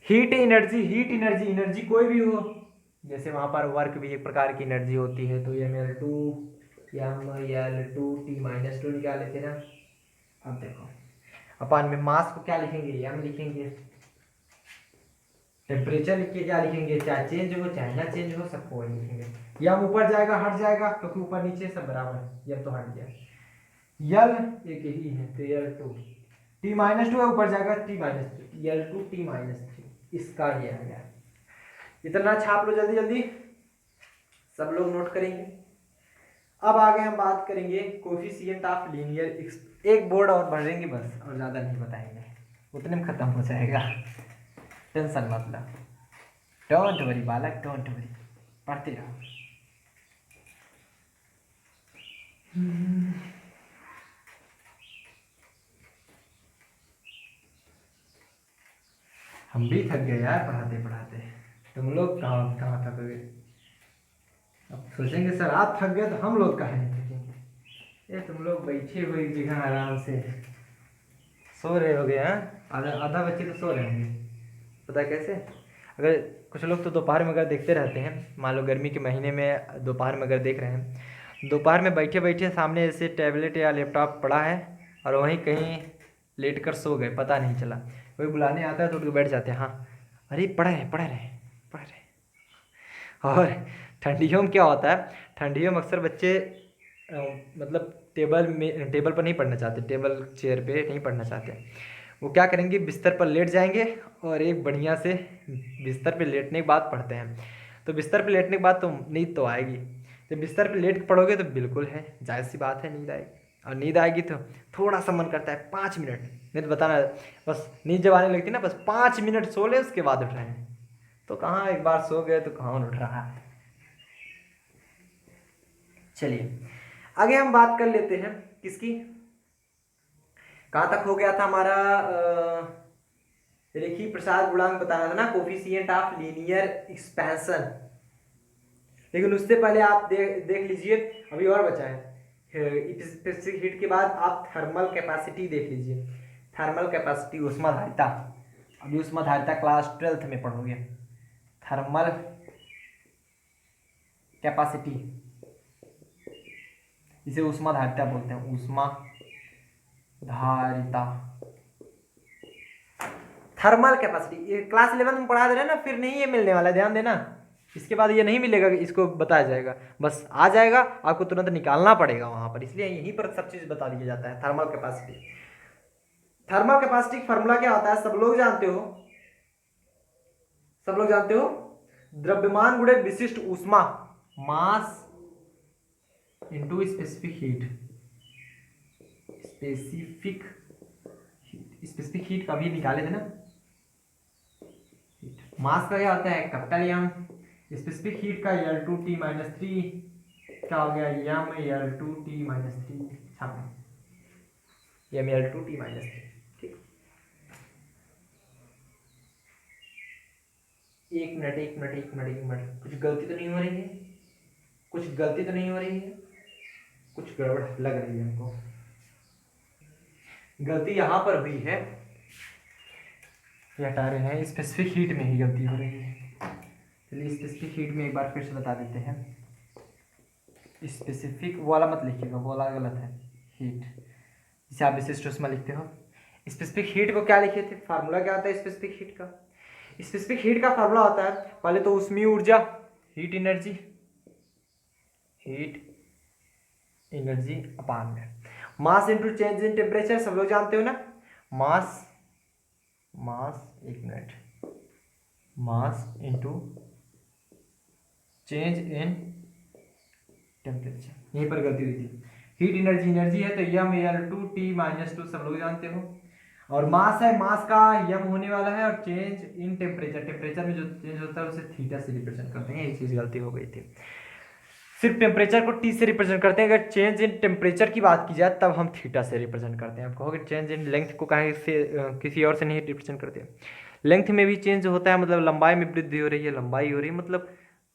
Heat energy, heat energy, energy कोई भी हो, जैसे वहां पर वर्क भी एक प्रकार की एनर्जी होती है, तो ml2 ml2t-2 निकाल लेते ना। अब देखो अपान में मास को क्या लिखेंगे, m लिखेंगे, टेम्परेचर लिख के क्या लिखेंगे, चाहे चेंज हो चाहे ना चेंज हो सबको वही लिखेंगे। यम ऊपर जाएगा हट जाएगा क्योंकि ऊपर नीचे सब बराबर है, यम तो हट गया, यल एक ही है तो L2, T-2 है ऊपर जाएगा T-3, L2 T-3, इसका ये आ गया। इतना छाप लो जल्दी जल्दी, सब लोग नोट करेंगे। अब आगे हम बात करेंगे कोफिशिएंट ऑफ लीनियर, एक बोर्ड और भरेंगे बस और ज़्यादा नहीं बताएंगे, उतने में ख़त्म हो जाएगा, टेंशन मत लो, डोंट वरी बालक डोंट वरी, पढ़ते रहो। हम भी थक गए यार पढ़ाते पढ़ाते, तुम लोग कहाँ कहाँ थक गए। अब सोचेंगे सर आप थक गए तो हम लोग कहाँ नहीं थकेंगे। ये तुम लोग बैठे हुए एक जगह आराम से सो रहे हो गए हैं, आधा आधा बच्चे तो सो रहे होंगे, पता कैसे, अगर कुछ लोग तो दोपहर में अगर देखते रहते हैं, मान लो गर्मी के महीने में दोपहर में अगर देख रहे हैं, दोपहर में बैठे बैठे सामने जैसे टैबलेट या लैपटॉप पड़ा है और वहीं कहीं लेट कर सो गए, पता नहीं चला, कोई बुलाने आता है तो उठ के बैठ जाते हैं, हाँ अरे पढ़ रहे। और ठंडियों में क्या होता है, ठंडियों में अक्सर बच्चे मतलब टेबल पर नहीं पढ़ना चाहते, टेबल चेयर पे नहीं पढ़ना चाहते, वो क्या करेंगे बिस्तर पर लेट जाएंगे और एक बढ़िया से बिस्तर पे लेटने के बाद पढ़ते हैं। तो बिस्तर पे लेटने के बाद तो नींद तो आएगी, जब बिस्तर पे लेट के पढ़ोगे तो बिल्कुल है जायज़ सी बात है नींद आएगी, और नींद आएगी तो थोड़ा सा मन करता है 5 मिनट, नहीं तो बताना बस नींद जब आने लगती है ना बस 5 मिनट सो ले उसके बाद उठ रहे हैं, तो कहाँ एक बार सो गए तो कहाँ उठ रहा है। चलिए आगे हम बात कर लेते हैं किसकी, कहाँ तक हो गया था हमारा, रेखीय प्रसार गुणांक बताना था ना, कोफिशिएंट ऑफ लीनियर एक्सपेंशन, लेकिन उससे पहले आप देख लीजिए अभी और बचा है, स्पेसिफिक हीट के बाद आप थर्मल कैपेसिटी देख लीजिए, थर्मल कैपेसिटी ऊष्माधारिता, अभी ऊष्माधारिता क्लास 12th में पढ़ोगे, थर्मल कैपेसिटी इसे ऊष्माधारिता बोलते हैं, ऊष्माधारिता, थर्मल कैपेसिटी, ये क्लास 11 में पढ़ा दे रहे हैं ना, फिर नहीं ये मिलने वाला, ध्यान देना, इसके बाद ये नहीं मिलेगा, इसको बताया जाएगा, बस आ जाएगा आपको तुरंत निकालना पड़ेगा वहां पर, इसलिए यहीं पर सब चीज बता दिया जाता है। Thermal capacity, thermal capacity formula क्या होता है, सब लोग जानते हो, द्रव्यमान गुणे विशिष्ट ऊष्मा, मास into specific heat, specific heat कभी निकाले थे ना, मास का क्या होता है कैपिटल एम, स्पेसिफिक हीट का L2T-3 क्या हो गया एम L2T-3, छापो एम L2T-3, ठीक। एक मिनट, कुछ गलती तो नहीं हो रही है, कुछ गड़बड़ लग रही है हमको, गलती यहाँ पर हुई है, ये हटा रहे हैं, स्पेसिफिक हीट में ही गलती हो रही है, चलिए स्पेसिफिक हीट में एक बार फिर से बता देते हैं, स्पेसिफिक वाला मत लिखिएगा, वो वाला गलत है, हीट जिसे आप विशिष्ट ऊष्मा लिखते हो, स्पेसिफिक हीट को क्या लिखे थे, फार्मूला क्या होता है स्पेसिफिक हीट का, स्पेसिफिक हीट का फार्मूला होता है पहले तो ऊष्मीय ऊर्जा, हीट एनर्जी अपान में mass into change in temperature, सब लोग जानते हो ना, मास एक minute, mass into change in temperature, यहीं पर गलती हुई थी, हीट एनर्जी है तो यम L2T-2 सब लोग जानते हो, और मास है, मास का यम होने वाला है, और चेंज इन टेम्परेचर में जो चेंज होता है उसे थीटा से रिप्रेजेंट करते हैं, ये चीज गलती हो गई थी, सिर्फ टेम्परेचर को टी से रिप्रेजेंट करते हैं, अगर चेंज इन टेम्परेचर की बात की जाए तब हम थीटा से रिप्रेजेंट करते हैं। आप कहोगे चेंज इन लेंथ को कहीं से किसी और से नहीं रिप्रेजेंट करते, लेंथ में भी चेंज होता है, मतलब लंबाई में वृद्धि हो रही है, लंबाई हो रही है, मतलब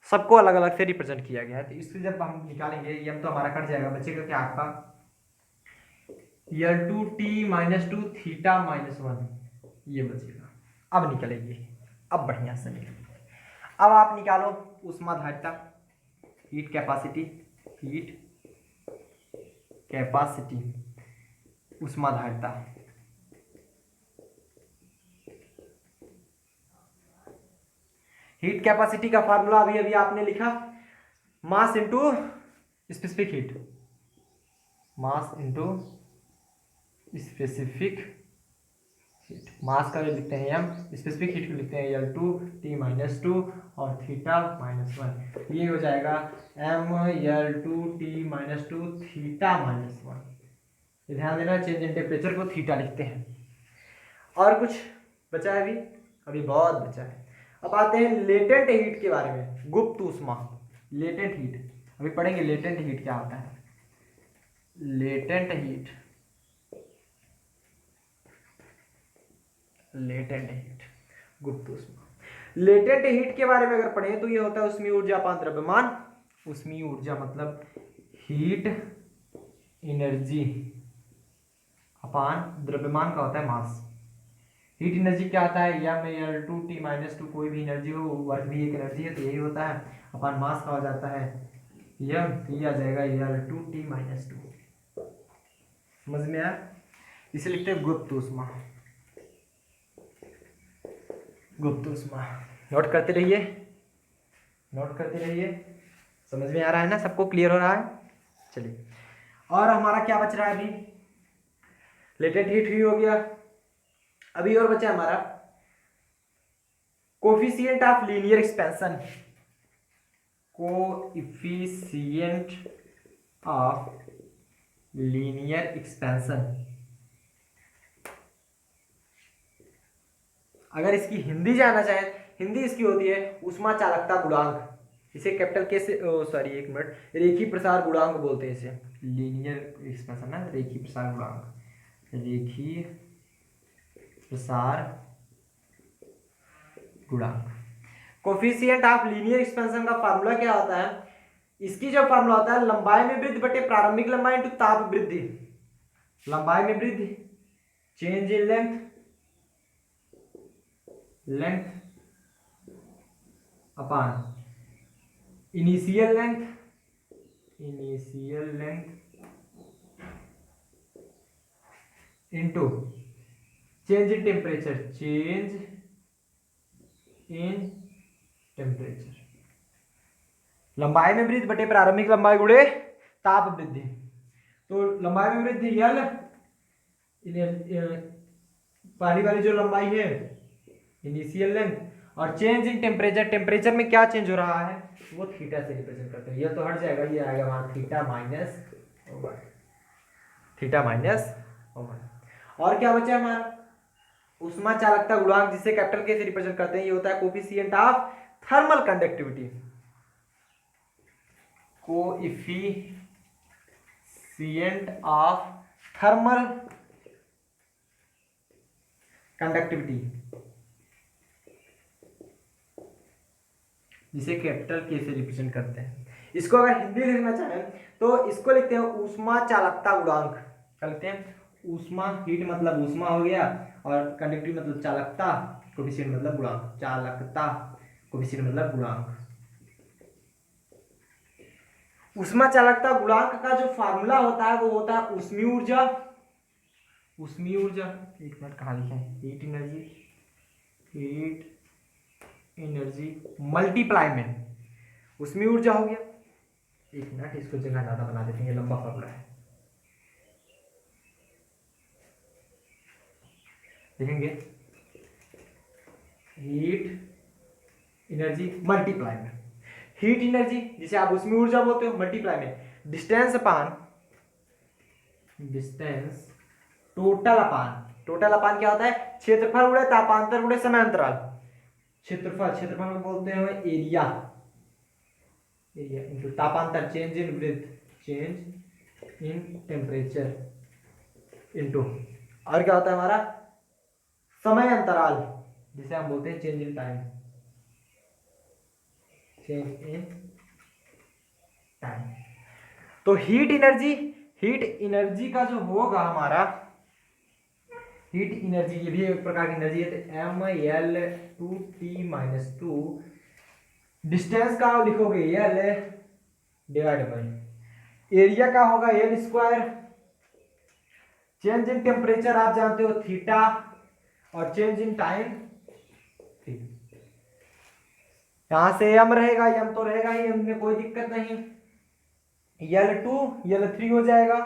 सबको अलग अलग से रिप्रेजेंट किया गया है, तो इससे जब हम निकालेंगे यम तो हमारा कट जाएगा, बचेगा क्या आपका L2T-2 थीटा -1, ये बचेगा, अब निकलेगी, अब बढ़िया से निकलेगी। अब आप निकालो ऊष्माधारिता, हीट कैपेसिटी ऊष्माधारिता, हीट कैपेसिटी का फार्मूला अभी अभी आपने लिखा, mass into specific heat, mass into specific heat. Mass का लिखते हैं m, स्पेसिफिक हीट को लिखते हैं L2 T-2 और थीटा -1। ये हो जाएगा m L2 T-2 थीटा -1। ध्यान देना, चेंज इन टेम्परेचर को थीटा लिखते हैं। और कुछ बचा है अभी? अभी बहुत बचा है। अब आते हैं लेटेंट हीट के बारे में, गुप्त ऊष्मा, लेटेंट हीट। अभी पढ़ेंगे लेटेंट हीट क्या होता है। लेटेंट हीट, लेटेंट हीट, गुप्त ऊष्मा। लेटेंट हीट के बारे में अगर पढ़ें तो ये होता है उष्मीय ऊर्जा अपान द्रव्यमान। उष्मीय ऊर्जा मतलब हीट एनर्जी अपान द्रव्यमान का होता है मास। हीट एनर्जी क्या आता है, या में L2 T-2 कोई भी एनर्जी हो, वर्क भी एक एनर्जी है तो यही होता है, अपान मास का हो जाता है यम, ये आ जाएगा L2 T-2। समझ में आया? इसे लिखते हैं गुप्त ऊष्मा, गुप्त ऊष्मा। नोट करते रहिए, नोट करते रहिए। समझ में आ रहा है ना, सबको क्लियर हो रहा है? चलिए, और हमारा क्या बच रहा है अभी? लेटेंट हीट ही हो गया। अभी और बचा हमारा coefficient of linear expansion, coefficient of linear expansion. अगर इसकी हिंदी जानना चाहें, हिंदी इसकी होती है ऊष्मा चालकता गुणांक। इसे कैपिटल के से, सॉरी एक मिनट, रेखीय प्रसार गुणांक बोलते हैं इसे। लीनियर एक्सपेंशन है रेखीय प्रसार गुणांक, रेखीय प्रसार गुणांक। कोफिशिएंट ऑफ लीनियर एक्सपेंशन का फार्मूला क्या होता है? इसकी जो फार्मूला होता है, लंबाई में वृद्धि बटे प्रारंभिक लंबाई इंटू ताप वृद्धि। लंबाई में वृद्धि, change in length, length upon initial length, initial length into change in temperature, change in temperature. लंबाई में वृद्धि बटे प्रारंभिक लंबाई गुणे ताप वृद्धि। तो लंबाई में वृद्धि यल, पहली वाली जो लंबाई है इनिशियल लेंथ, और चेंज इन टेम्परेचर, टेम्परेचर में क्या चेंज हो रहा है वो थीटा से रिप्रेजेंट करते हैं। ये तो हट जाएगा, ये आएगा वहां theta minus over, theta minus over. और क्या बचा हमारा? ऊष्मा चालकता गुणांक, जिसे कैपिटल के से रिप्रेजेंट करते हैं, ये होता है coefficient of thermal conductivity, coefficient of thermal conductivity, जिसे कैपिटल के से रिप्रेजेंट करते हैं। इसको अगर हिंदी लिखना चाहें तो इसको लिखते हैं ऊष्मा चालकता गुणांक। क्या लिखते हैं? ऊष्मा, हीट मतलब ऊष्मा हो गया, और कंडक्टिविटी मतलब चालकता, कोफिशिएंट मतलब गुणांक, चालकता कोफिशिएंट मतलब गुणांक। ऊष्मा चालकता गुणांक का जो फार्मूला होता है वो होता है ऊष्मीय ऊर्जा, ऊष्मीय ऊर्जा, एक मिनट कहाँ लिखे हैं, heat energy, heat energy multiply में ऊष्मीय ऊर्जा हो गया। एक मिनट, इसको जगह ज्यादा बना देते हैं, ये लंबा फार्मूला है, देखेंगे हीट एनर्जी मल्टीप्लाई में, हीट एनर्जी जिसे आप ऊष्मीय ऊर्जा बोलते हो, मल्टीप्लाई में डिस्टेंस अपान डिस्टेंस, टोटल अपान, टोटल अपान क्या होता है? क्षेत्रफल गुणे तापांतर गुणे समय अंतराल। क्षेत्रफल, क्षेत्रफल में बोलते हैं एरिया, एरिया इंटू तापांतर, change in breath, change in temperature into, और क्या होता है हमारा? समय अंतराल, जिसे हम बोलते हैं change in time, change in time. तो हीट एनर्जी, हीट एनर्जी का जो होगा हमारा, हीट एनर्जी ये भी एक प्रकार की एनर्जी है, तो ML2 T-2, डिस्टेंस का लिखोगे L डिवाइड बाई एरिया का होगा L square, change in temperature आप जानते हो थीटा, और चेंज इन टाइम थीटा। यहाँ से m रहेगा, m तो रहेगा ही, m में कोई दिक्कत नहीं। L2 L3 हो जाएगा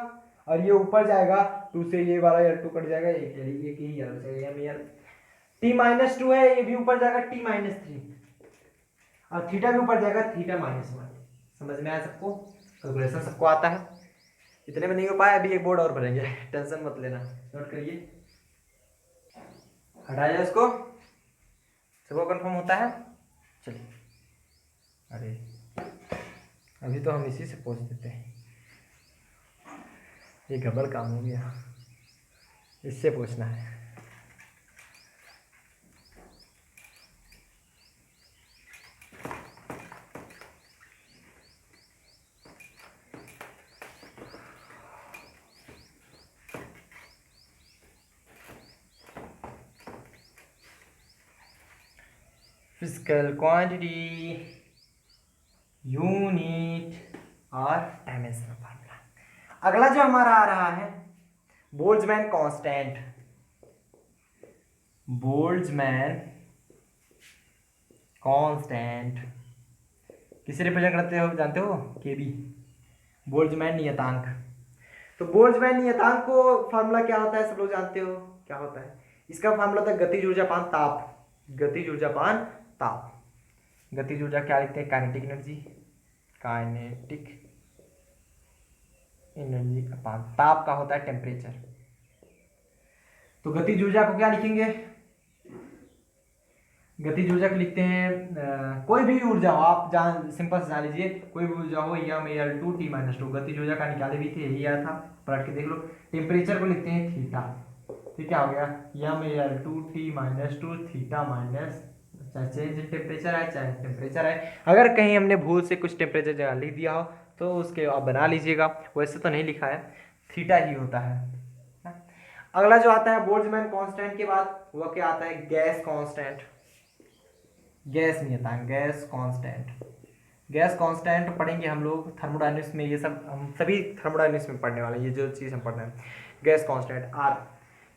और ये ऊपर जाएगा 2 से ये वाला L2 कट जाएगा, एक ही L बचेगा, m T-2 है, ये भी ऊपर जाएगा T-3 और थीटा भी ऊपर जाएगा θ-1। समझ में आया सबको? कैलकुलेशन सबको आता है? इतने में नहीं हो पाया, अभी एक बोर्ड और भरेंगे, टेंशन मत लेना। नोट करिए, हटा जाए इसको। सबको कंफर्म होता है? चलिए, अरे अभी तो हम इसी से पूछ देते हैं, ये गड़बड़ काम हो गया, इससे पूछना है। फिजिकल क्वांटिटी, यूनिट और डायमेंशनल फार्मूला। अगला जो हमारा आ रहा है बोल्ट्जमैन कांस्टेंट। बोल्ट्जमैन कांस्टेंट किसे रिप्रेजेंट करते हो जानते हो? केबी, बोल्ट्जमैन नियतांक। तो बोल्ट्जमैन नियतांक को फार्मूला क्या होता है सब लोग जानते हो क्या होता है? इसका फार्मूला था गतिज ऊर्जापान ताप। गतिज ऊर्जापान ताप, गतिज ऊर्जा क्या लिखते हैं? काइनेटिक एनर्जी, काइनेटिक एनर्जी अपान ताप का होता है टेम्परेचर। तो गतिज ऊर्जा को क्या लिखेंगे? गतिज ऊर्जा को लिखते हैं कोई भी ऊर्जा हो, आप जान सिंपल से जान लीजिए, कोई भी ऊर्जा हो m/L2 T-2। गतिज ऊर्जा का निकाले भी थे, यही आया था, पलट के देख लो। टेम्परेचर को लिखते हैं थीटा, तो क्या हो गया? m/L2 T-2 थीटा माइनस, चाहे चेंज इन टेम्परेचर आए चाहे टेम्परेचर आए, अगर कहीं हमने भूल से कुछ टेम्परेचर जगह लिख दिया हो तो उसके आप बना लीजिएगा, वैसे तो नहीं लिखा है, थीटा ही होता है। अगला जो आता है बोल्ट्जमैन कांस्टेंट के बाद वह क्या आता है? गैस कांस्टेंट, गैस नियतांक, गैस कांस्टेंट। गैस कांस्टेंट पढ़ेंगे हम लोग थर्मोडायनेमिक्स में, ये सब हम सभी थर्मोडायनेमिक्स में पढ़ने वाले, ये जो चीज़ हम पढ़ रहे हैं। Gas constant R,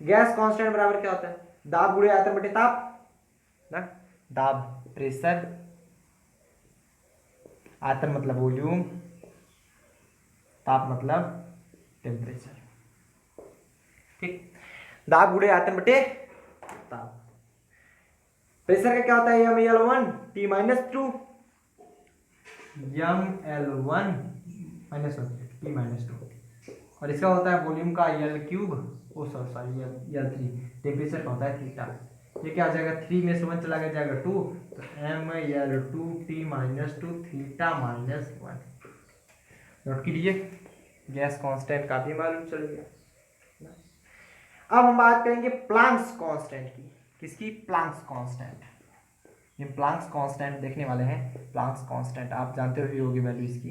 gas constant बराबर क्या होता है? दाब गुणे आयतन बटे ताप ना। दाब प्रेशर, आयतन मतलब वॉल्यूम, ताप मतलब टेम्परेचर। ठीक, दाब गुणे आयतन बटे ताप। प्रेशर का क्या होता है? m/L1 T-2, m/L1 T-2, और इसका होता है वॉल्यूम का L3, ओ सॉरी L3। टेम्परेचर का होता है थीटा। ये क्या आ जाएगा? 3 में से 1 चला गया जाएगा 2, तो m/L2 T-2 θ-1। नोट कीजिए, गैस कांस्टेंट का भी मालूम चल गया। अब हम बात करेंगे प्लांक्स कांस्टेंट की। किसकी? Planck's constant. ये प्लांक्स कांस्टेंट देखने वाले हैं। प्लांक्स कांस्टेंट आप जानते ही होगी वैल्यू इसकी,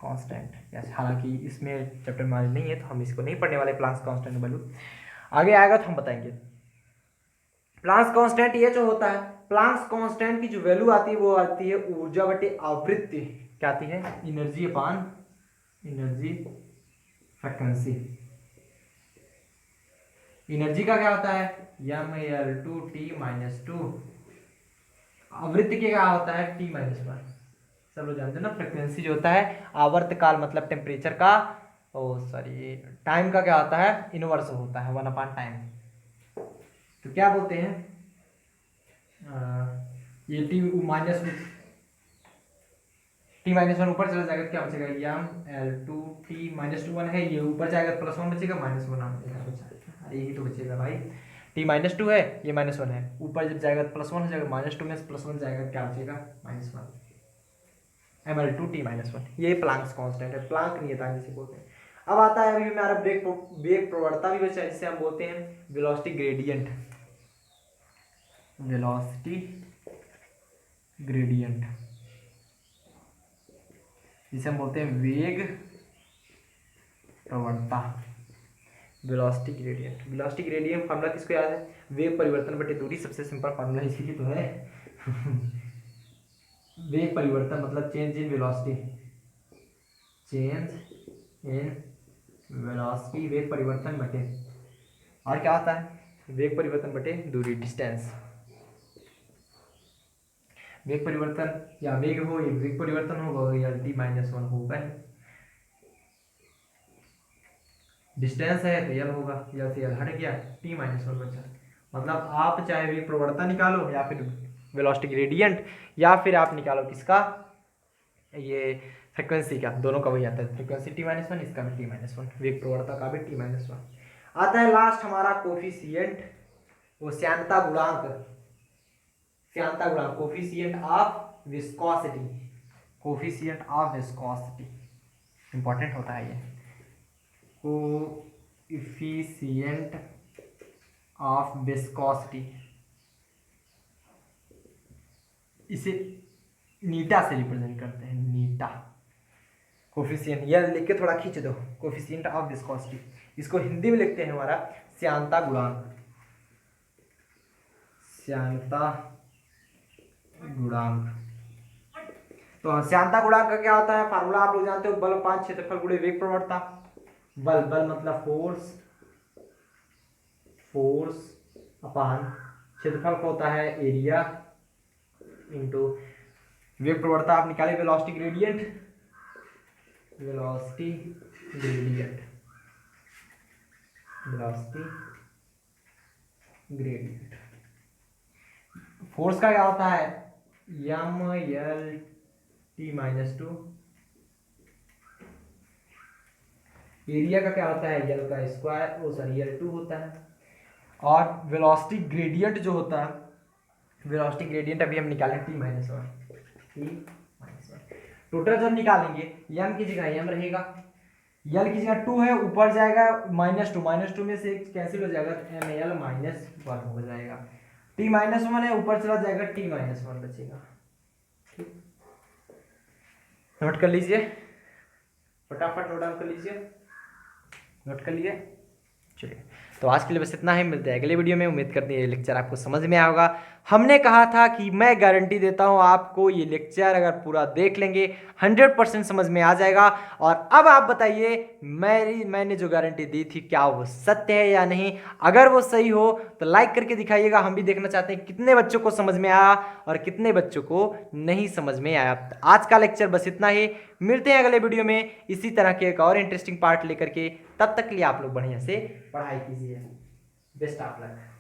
कांस्टेंट। यस, हालांकि इसमें चैप्टर में नहीं है तो हम इसको नहीं पढ़ने वाले प्लांक्स कांस्टेंट वैल्यू, आगे आएगा तो हम बताएंगे। प्लांक्स कांस्टेंट ये जो होता है, प्लांक्स कांस्टेंट की जो वैल्यू आती है वो आती है ऊर्जा बटे आवृत्ति। क्या आती है? एनर्जी अपान एनर्जी फ्रीक्वेंसी। एनर्जी का क्या होता है? m/L2 T-2, आवृत्ति के क्या होता है? T-1। सब लोग जानते हैं ना। फ्रीक्वेंसी जो होता है, आवर्त काल मतलब टेम्परेचर का, ओ सॉरी टाइम का क्या होता है? इनवर्स होता है 1/टाइम। तो क्या बोलते हैं? ये T-1 ऊपर चला जाएगा, क्या बचेगा? m/L2 T-1 है, ये ऊपर जाएगा +1 बचेगा, -1 आ जाएगा। यही तो बचेगा भाई, T-2 है, ये -1 है, ऊपर जब जाएगा +1 हो जाएगा, -2 में से +1 जाएगा, क्या बचेगा? -1। ml2 T-1, ये प्लांक्स कांस्टेंट है, प्लांक नियतांक जिसे बोलते हैं। अब आता है अभी हमारा वेग प्रवणता भी बचा है, जिसे हम बोलते हैं वेलोसिटी ग्रेडियंट। वेलोसिटी ग्रेडियंट जिसे हम बोलते हैं वेग प्रवणता, velocity gradient. Velocity gradient formula किसको याद है? वेग परिवर्तन बटे दूरी, सबसे सिंपल फार्मूला इसीलिए तो है। वेग परिवर्तन मतलब change in velocity, change in velocity, वेग परिवर्तन बटे, और क्या होता है? वेग परिवर्तन बटे दूरी, डिस्टेंस। वेग परिवर्तन या वेग हो या वेग परिवर्तन होगा यल टी माइनस वन होगा ही। डिस्टेंस है तो यल होगा, यल से यल हट गया, टी माइनस वन बचा। मतलब आप चाहे वेग प्रवणता निकालो या फिर वेलोसिटी ग्रेडियंट, या फिर आप निकालो किसका, ये फ्रिक्वेंसी का, दोनों का वही आता है, फ्रिक्वेंसी टी माइनस वन, इसका भी टी माइनस वन, वेग प्रवणता का भी टी माइनस वन। आता है लास्ट हमारा कोफिशिएंट, वो श्यानता गुणांक, श्यानता गुणांक, coefficient of viscosity, coefficient of viscosity important होता है ये, कोफिशिएंट ऑफ विस्कोसिटी, इसे नीटा से रिप्रेजेंट करते हैं, नीटा कोफिशिएंट, यह लिख के थोड़ा खींच दो, कोफिशिएंट ऑफ विस्कोसिटी, इसको हिंदी में लिखते हैं हमारा श्यानता गुणांक, श्यानता गुणांक। तो श्यानता गुणांक का क्या होता है, फार्मूला आप लोग जानते हो, बल अपान क्षेत्रफल गुणे वेग प्रवणता। बल, बल मतलब फोर्स, फोर्स अपान क्षेत्रफल का होता है एरिया इंटू वेग प्रवणता आप निकाले velocity gradient, velocity gradient, velocity gradient. Force का क्या होता है M L T minus two, area का क्या होता है यल का स्क्वायर, वो सॉरी यल टू होता है, और वेलोसिटी ग्रेडियंट जो होता है, वेलोसिटी ग्रेडियंट अभी हम निकालें T minus one, T minus one. Total जब निकालेंगे एम की जगह एम रहेगा, यल की जगह टू है, ऊपर जाएगा माइनस टू, माइनस टू में से कैंसिल हो जाएगा, एम एल माइनस वन हो जाएगा, टी माइनस वन है, ऊपर चला जाएगा टी माइनस वन बचेगा। ठीक, नोट कर लीजिए, फटाफट नोट डाउन कर लीजिए, नोट कर लिए। चलिए, तो आज के लिए बस इतना ही, मिलते हैं अगले वीडियो में। उम्मीद करते हैं ये लेक्चर आपको समझ में आया होगा। हमने कहा था कि मैं गारंटी देता हूं आपको, ये लेक्चर अगर पूरा देख लेंगे 100% समझ में आ जाएगा। और अब आप बताइए मैंने जो गारंटी दी थी क्या वो सत्य है या नहीं। अगर वो सही हो तो लाइक करके दिखाइएगा, हम भी देखना चाहते हैं कितने बच्चों को समझ में आया और कितने बच्चों को नहीं समझ में आया। आज का लेक्चर बस इतना ही, मिलते हैं अगले वीडियो में इसी तरह के एक और इंटरेस्टिंग पार्ट लेकर के। तब तक के लिए आप लोग बढ़िया से पढ़ाई कीजिए। Best of luck.